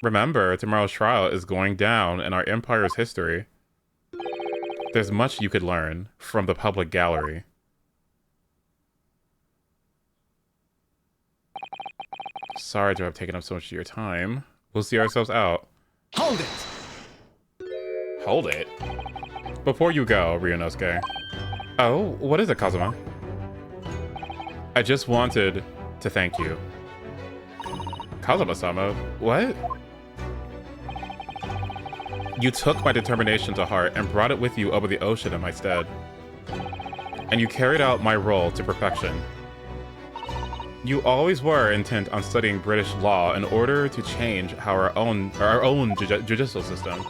Speaker 1: Remember, tomorrow's trial is going down in our empire's history. There's much you could learn from the public gallery. Sorry to have taken up so much of your time. We'll see ourselves out.
Speaker 2: Hold it!
Speaker 1: Hold it? Before you go, Ryunosuke. Oh, what is it, Kazuma? I just wanted to thank you. Kazuma-sama, what? You took my determination to heart and brought it with you over the ocean in my stead. And you carried out my role to perfection. You always were intent on studying British law in order to change how our own judicial system.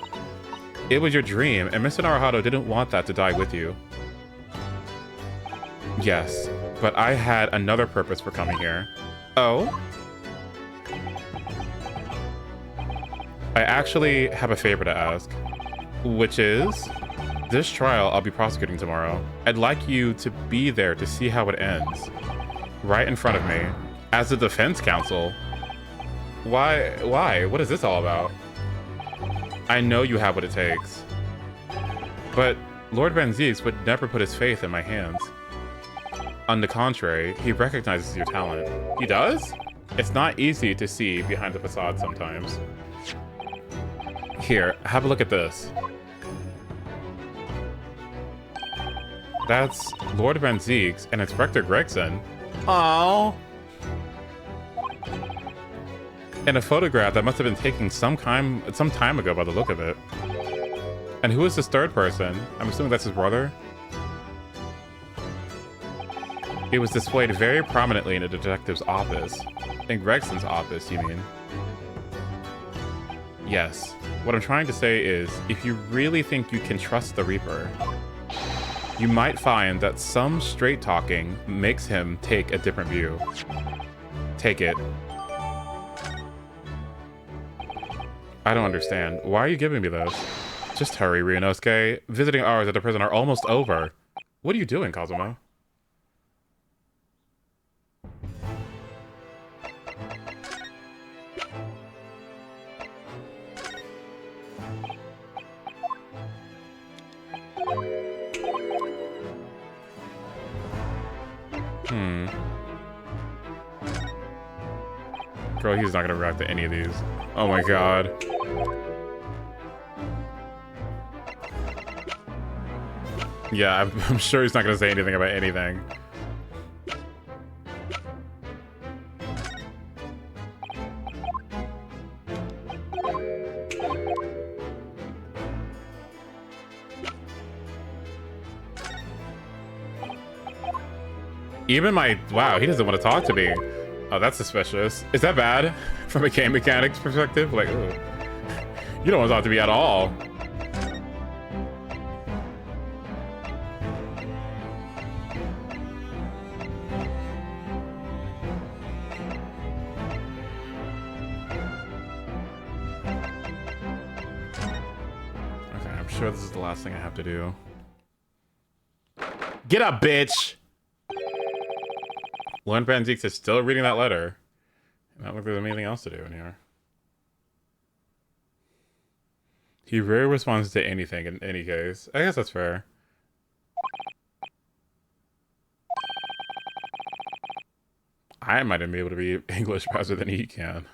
Speaker 1: It was your dream, and Mr. Naruhodo didn't want that to die with you. Yes, but I had another purpose for coming here. Oh? I actually have a favor to ask, which is, this trial I'll be prosecuting tomorrow. I'd like you to be there to see how it ends. Right in front of me, as the defense counsel. Why? What is this all about? I know you have what it takes. But Lord Van Zieks would never put his faith in my hands. On the contrary, he recognizes your talent. He does? It's not easy to see behind the facade sometimes. Here, have a look at this. That's Lord Van Zieks and Inspector Gregson. Aww. In a photograph that must have been taken some time ago by the look of it. And who is this third person? I'm assuming that's his brother? It was displayed very prominently in a detective's office. In Gregson's office, you mean? Yes. What I'm trying to say is, if you really think you can trust the Reaper, you might find that some straight talking makes him take a different view. Take it. I don't understand. Why are you giving me those? Just hurry, Ryunosuke. Visiting hours at the prison are almost over. What are you doing, Kazuma? Girl, he's not gonna react to any of these. Oh my god. Yeah, I'm sure he's not gonna say anything about anything. Even my... Wow, he doesn't want to talk to me. Oh, that's suspicious. Is that bad? From a game mechanics perspective? Like, ooh. You don't want to talk to me at all. Okay, I'm sure this is the last thing I have to do. Get up, bitch! Lord Van Zieks is still reading that letter. I don't think there's anything else to do in here. He rarely responds to anything in any case. I guess that's fair. I might even be able to read English faster than he can.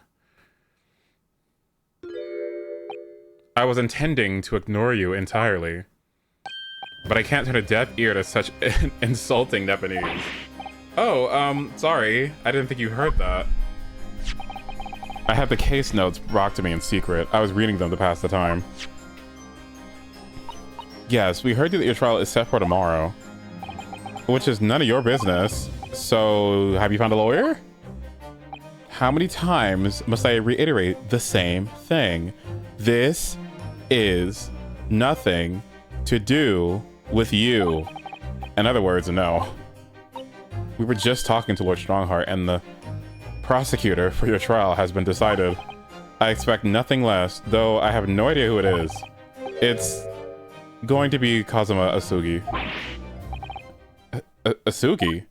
Speaker 1: I was intending to ignore you entirely. But I can't turn a deaf ear to such insulting Japanese. Oh, sorry. I didn't think you heard that. I have the case notes brought to me in secret. I was reading them to pass the time. Yes, we heard that your trial is set for tomorrow. Which is none of your business. So, have you found a lawyer? How many times must I reiterate the same thing? This is nothing to do with you. In other words, no. We were just talking to Lord Strongheart, and the prosecutor for your trial has been decided. I expect nothing less, though I have no idea who it is. It's going to be Kazuma Asugi. Asugi?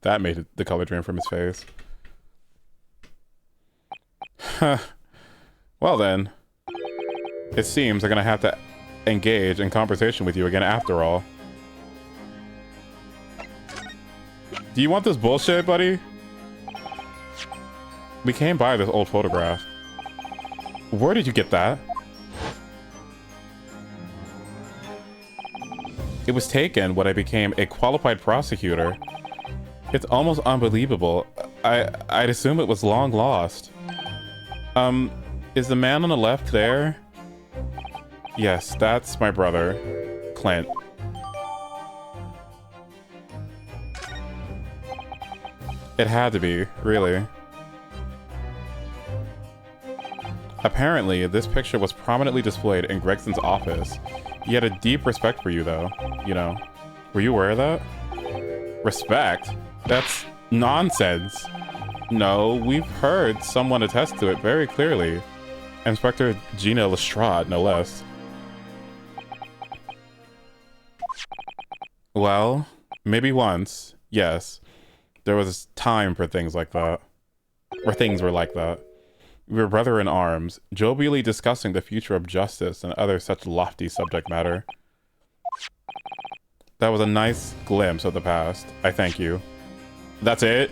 Speaker 1: That made the color drain from his face. Well then, it seems I'm gonna have to engage in conversation with you again after all. Do you want this bullshit, buddy? We came by this old photograph. Where did you get that? It was taken when I became a qualified prosecutor. It's almost unbelievable. I'd assume it was long lost. Is the man on the left there? Yes, that's my brother, Clint. It had to be, really. Apparently, this picture was prominently displayed in Gregson's office. He had a deep respect for you, though. You know. Were you aware of that? Respect? That's nonsense. No, we've heard someone attest to it very clearly. Inspector Gina Lestrade, no less. Well, maybe once, yes. There was time for things like that. Or things were like that. We were brother in arms, jovially discussing the future of justice and other such lofty subject matter. That was a nice glimpse of the past. I thank you. That's it?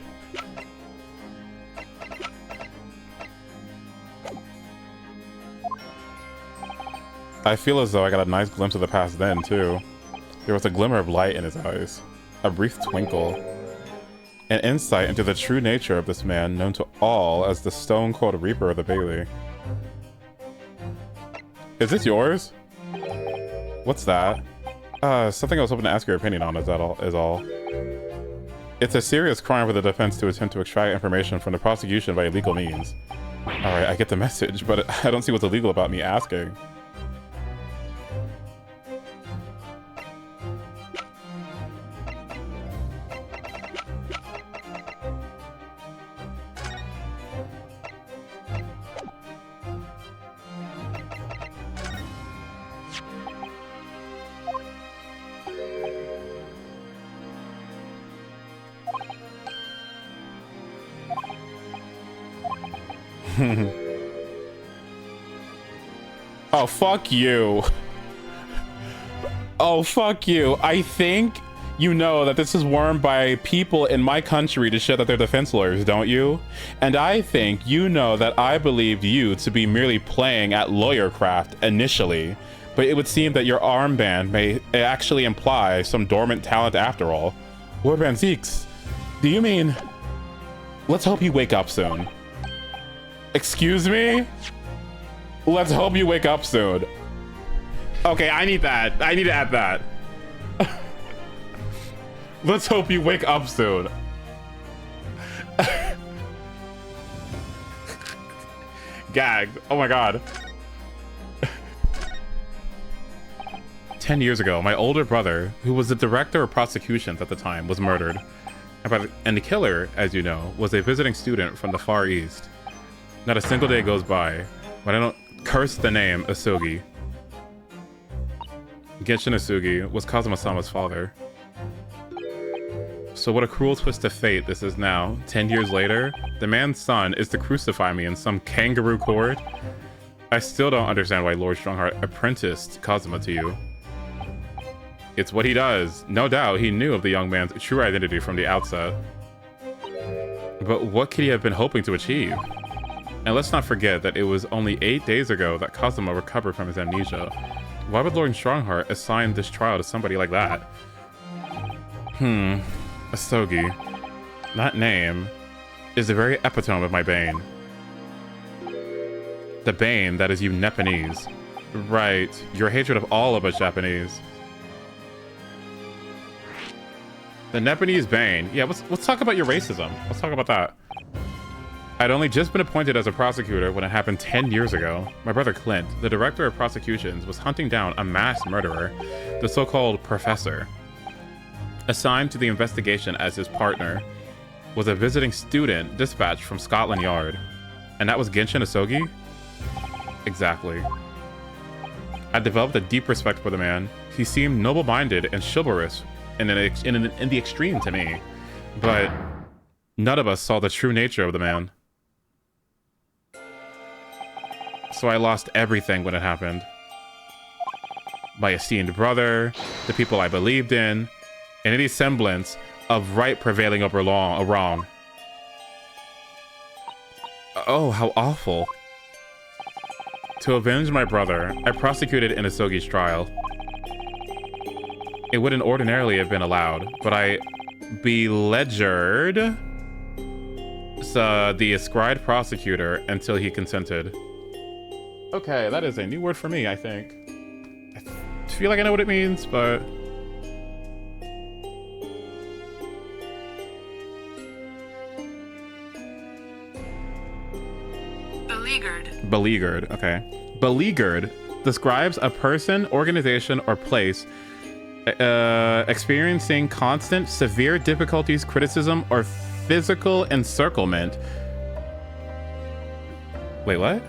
Speaker 1: I feel as though I got a nice glimpse of the past then, too. There was a glimmer of light in his eyes, a brief twinkle, an insight into the true nature of this man known to all as the stone-cold Reaper of the Bailey. Is this yours? What's that? Something I was hoping to ask your opinion on, is all. It's a serious crime for the defense to attempt to extract information from the prosecution by illegal means. Alright, I get the message, but I don't see what's illegal about me asking. Oh, fuck you. Oh, fuck you. I think you know that this is worn by people in my country to show that they're defense lawyers, don't you? And I think you know that I believed you to be merely playing at lawyercraft initially, but it would seem that your armband may actually imply some dormant talent after all. Warband Zeeks, do you mean... Let's hope you wake up soon. Excuse me? Let's hope you wake up soon. Okay, I need that. I need to add that. Let's hope you wake up soon. Gagged. Oh my god. 10 years ago, my older brother, who was the director of prosecutions at the time, was murdered. And the killer, as you know, was a visiting student from the Far East. Not a single day goes by when I don't curse the name Asugi. Genshin Asugi was Kazuma-sama's father. So what a cruel twist of fate this is now. 10 years later, the man's son is to crucify me in some kangaroo court. I still don't understand why Lord Strongheart apprenticed Kazuma to you. It's what he does. No doubt he knew of the young man's true identity from the outset. But what could he have been hoping to achieve? And let's not forget that it was only 8 days ago that Kazuma recovered from his amnesia. Why would Lord Strongheart assign this trial to somebody like that? Asogi. That name is the very epitome of my bane. The bane that is you Nepalese. Right, your hatred of all of us Japanese. The Nepalese bane. Yeah, let's talk about your racism. Let's talk about that. I'd only just been appointed as a prosecutor when it happened 10 years ago. My brother Clint, the director of prosecutions, was hunting down a mass murderer, the so-called professor, assigned to the investigation as his partner. was a visiting student dispatched from Scotland Yard. And that was Genshin Asogi? Exactly. I developed a deep respect for the man. He seemed noble-minded and chivalrous in the extreme to me. But none of us saw the true nature of the man. So I lost everything when it happened. My esteemed brother, the people I believed in, and any semblance of right prevailing over wrong. Oh, how awful. To avenge my brother, I prosecuted Inasogi's trial. It wouldn't ordinarily have been allowed, but I beledgered the ascribed prosecutor until he consented. Okay, that is a new word for me, I think. I feel like I know what it means, but...
Speaker 5: Beleaguered.
Speaker 1: Beleaguered, okay. Beleaguered describes a person, organization, or place experiencing constant, severe difficulties, criticism, or physical encirclement. Wait, what?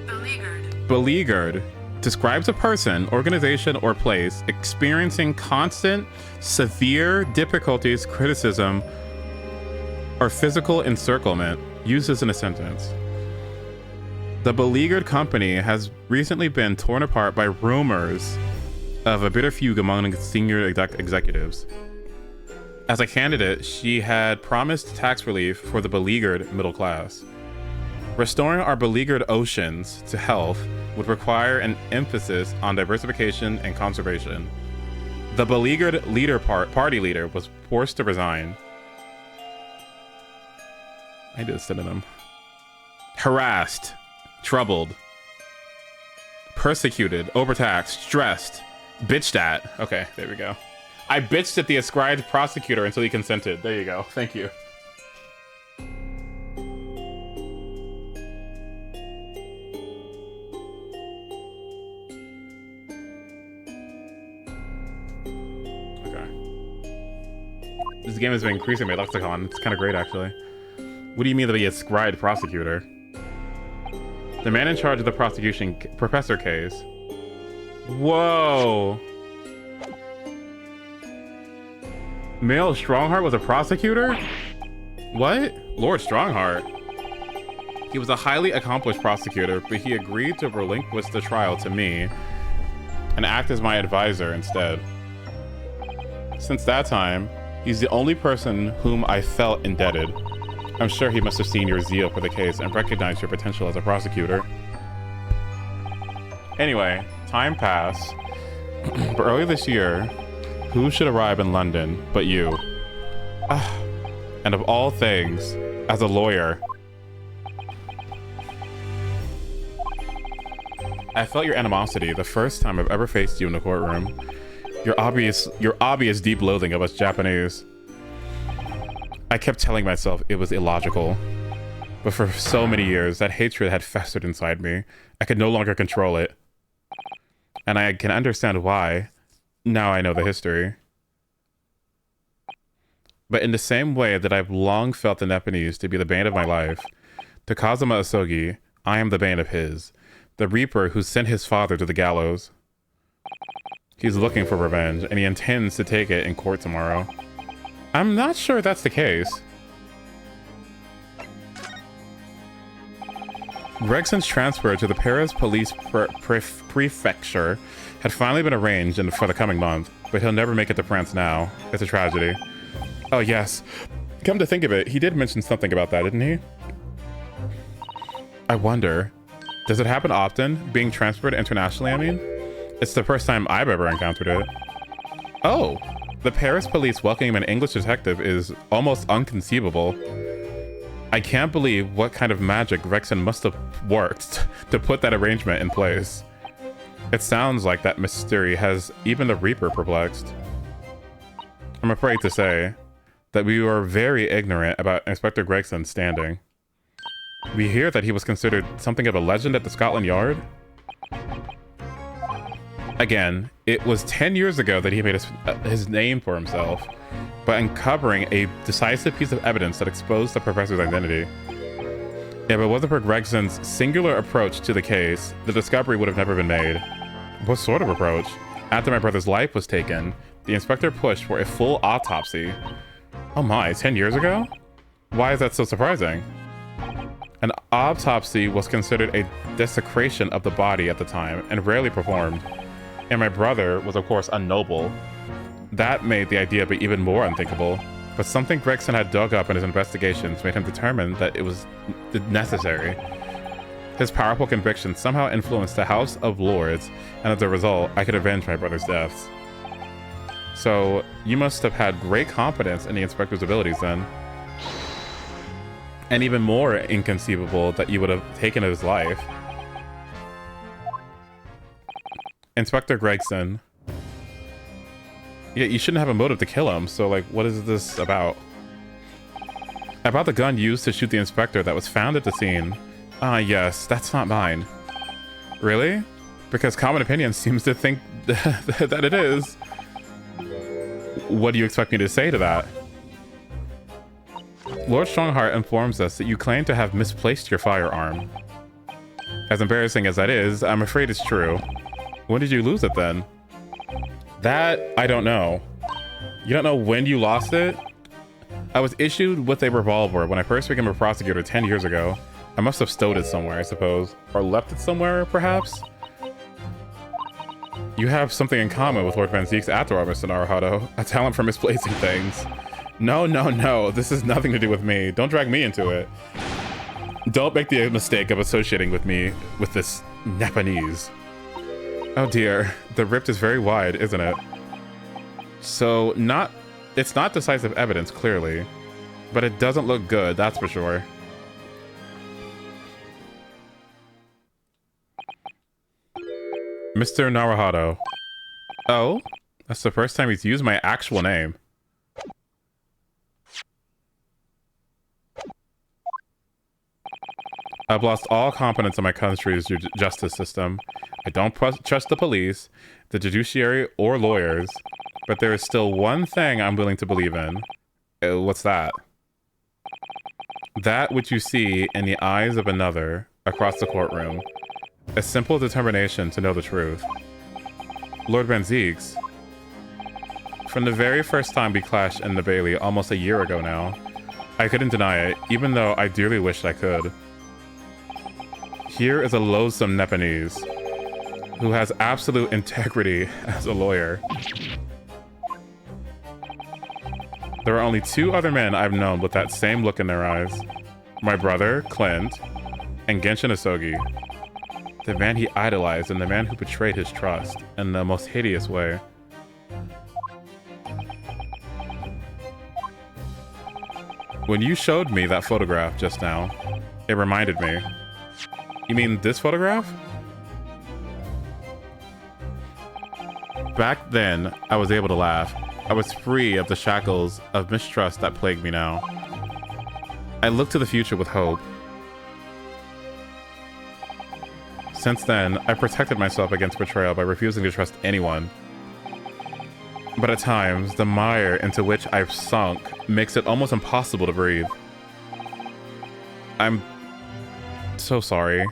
Speaker 5: Beleaguered.
Speaker 1: Beleaguered describes a person, organization, or place experiencing constant, severe difficulties, criticism, or physical encirclement. Uses in a sentence. The beleaguered company has recently been torn apart by rumors of a bitter feud among senior executives. As a candidate, she had promised tax relief for the beleaguered middle class. Restoring our beleaguered oceans to health would require an emphasis on diversification and conservation. The beleaguered party leader was forced to resign. I did a synonym. Harassed, troubled, persecuted, overtaxed, stressed, bitched at. Okay, there we go. I bitched at the ascribed prosecutor until he consented. There you go. Thank you. Okay. This game has been increasing my lexicon. It's kind of great, actually. What do you mean the ascribed prosecutor? The man in charge of the prosecution, Professor Case. Whoa. Male Strongheart was a prosecutor? What? Lord Strongheart. He was a highly accomplished prosecutor, but he agreed to relinquish the trial to me and act as my advisor instead. Since that time, he's the only person whom I felt indebted. I'm sure he must have seen your zeal for the case and recognized your potential as a prosecutor. Anyway, time passed. But early this year, who should arrive in London but you? And of all things, as a lawyer. I felt your animosity the first time I've ever faced you in the courtroom. Your obvious deep loathing of us Japanese. I kept telling myself it was illogical. But for so many years, that hatred had festered inside me. I could no longer control it. And I can understand why. Now I know the history. But in the same way that I've long felt the Nepalese to be the bane of my life, to Kazuma Asogi, I am the bane of his. The Reaper who sent his father to the gallows. He's looking for revenge, and he intends to take it in court tomorrow. I'm not sure that's the case. Gregson's transfer to the Paris Police Prefecture had finally been arranged for the coming month, but he'll never make it to France now. It's a tragedy. Oh yes, come to think of it, he did mention something about that, didn't he? I wonder, does it happen often, being transferred internationally, I mean? It's the first time I've ever encountered it. Oh! The Paris police welcoming an English detective is almost inconceivable. I can't believe what kind of magic Gregson must have worked to put that arrangement in place. It sounds like that mystery has even the Reaper perplexed. I'm afraid to say that we were very ignorant about Inspector Gregson's standing. We hear that he was considered something of a legend at the Scotland Yard. Again, it was 10 years ago that he made his name for himself by uncovering a decisive piece of evidence that exposed the professor's identity. If it wasn't for Gregson's singular approach to the case, the discovery would have never been made. What sort of approach? After my brother's life was taken, the inspector pushed for a full autopsy. Oh my, 10 years ago? Why is that so surprising? An autopsy was considered a desecration of the body at the time and rarely performed. And my brother was of course unnoble. That made the idea be even more unthinkable. But something Gregson had dug up in his investigations made him determined that it was necessary. His powerful conviction somehow influenced the House of Lords, and as a result, I could avenge my brother's deaths. So, you must have had great confidence in the inspector's abilities then. And even more inconceivable that you would have taken his life. Inspector Gregson. Yeah, you shouldn't have a motive to kill him, so like, what is this about? About the gun used to shoot the inspector that was found at the scene. Ah, yes, that's not mine. Really? Because common opinion seems to think that it is. What do you expect me to say to that? Lord Strongheart informs us that you claim to have misplaced your firearm. As embarrassing as that is, I'm afraid it's true. When did you lose it then? That, I don't know. You don't know when you lost it? I was issued with a revolver when I first became a prosecutor 10 years ago. I must have stowed it somewhere, I suppose. Or left it somewhere, perhaps? You have something in common with Lord Van Zieks after all, Mr. Naruhodo. A talent for misplacing things. No, no, no. This has nothing to do with me. Don't drag me into it. Don't make the mistake of associating with me with this Japanese. Oh dear, the rift is very wide, isn't it? So, it's not decisive evidence, clearly. But it doesn't look good, that's for sure. Mr. Naruhodo. Oh? That's the first time he's used my actual name. I've lost all confidence in my country's justice system. I don't trust the police, the judiciary, or lawyers. But there is still one thing I'm willing to believe in. What's that? That which you see in the eyes of another across the courtroom. A simple determination to know the truth. Lord Van Zieks. From the very first time we clashed in the Bailey almost a year ago now, I couldn't deny it, even though I dearly wished I could. Here is a loathsome Nepalese who has absolute integrity as a lawyer. There are only two other men I've known with that same look in their eyes. My brother, Clint, and Genshin Asogi. The man he idolized and the man who betrayed his trust in the most hideous way. When you showed me that photograph just now, it reminded me. You mean this photograph? Back then, I was able to laugh. I was free of the shackles of mistrust that plague me now. I look to the future with hope. Since then, I protected myself against betrayal by refusing to trust anyone. But at times, the mire into which I've sunk makes it almost impossible to breathe. I'm so sorry.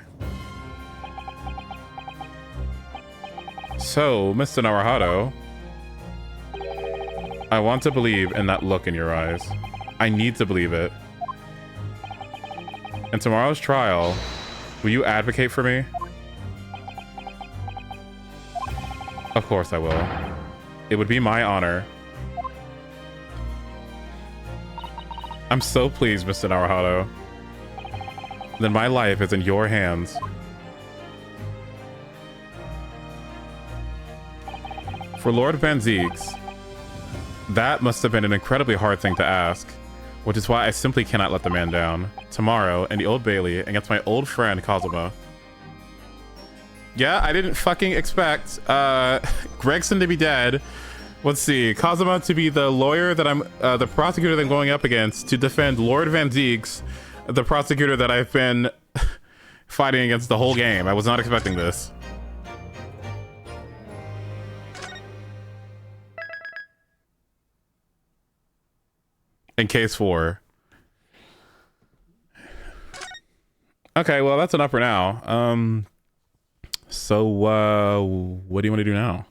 Speaker 1: So, Mr. Naruhodo, I want to believe in that look in your eyes. I need to believe it. In tomorrow's trial, will you advocate for me? Of course I will. It would be my honor. I'm so pleased, Mr. Naruhodo. Then my life is in your hands. For Lord Van Zieks, that must have been an incredibly hard thing to ask, which is why I simply cannot let the man down. Tomorrow, in the Old Bailey, against my old friend Kazuma. Yeah, I didn't fucking expect Gregson to be dead. Let's see, Kazuma to be the lawyer that I'm, the prosecutor that I'm going up against to defend Lord Van Zieks, the prosecutor that I've been fighting against the whole game. I was not expecting this. in case 4. Okay, well that's enough for now. So what do you want to do now?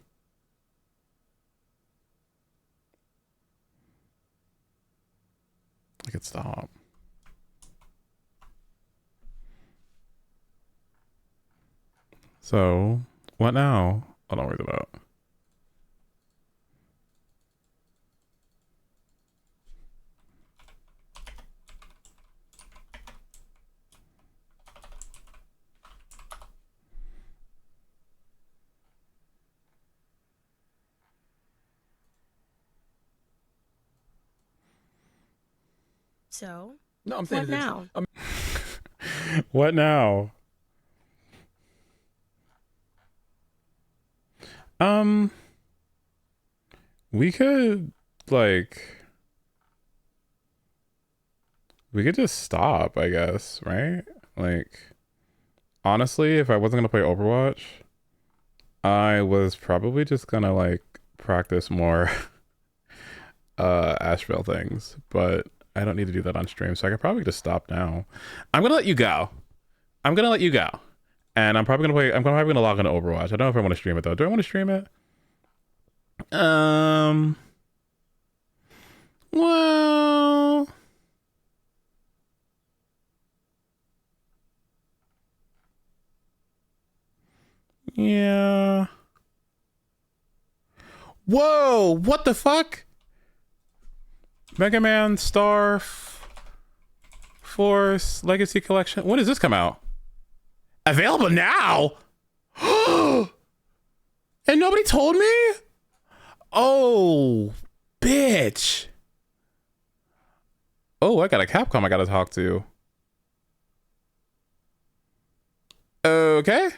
Speaker 1: I could stop. So what now? I don't worry about.
Speaker 6: So,
Speaker 7: No, I'm saying
Speaker 6: what now?
Speaker 1: What now? We could we could just stop, I guess, right? Like, honestly, if I wasn't gonna play Overwatch, I was probably just gonna like practice more Asheville things, but I don't need to do that on stream, so I could probably just stop now. I'm gonna let you go. And I'm probably gonna log into Overwatch. I don't know if I want to stream it though. Do I want to stream it? Well, yeah. Whoa, what the fuck? Mega Man Star Force Legacy Collection. When does this come out? Available now? And nobody told me? Oh, bitch. Oh, I got a Capcom I gotta talk to. Okay.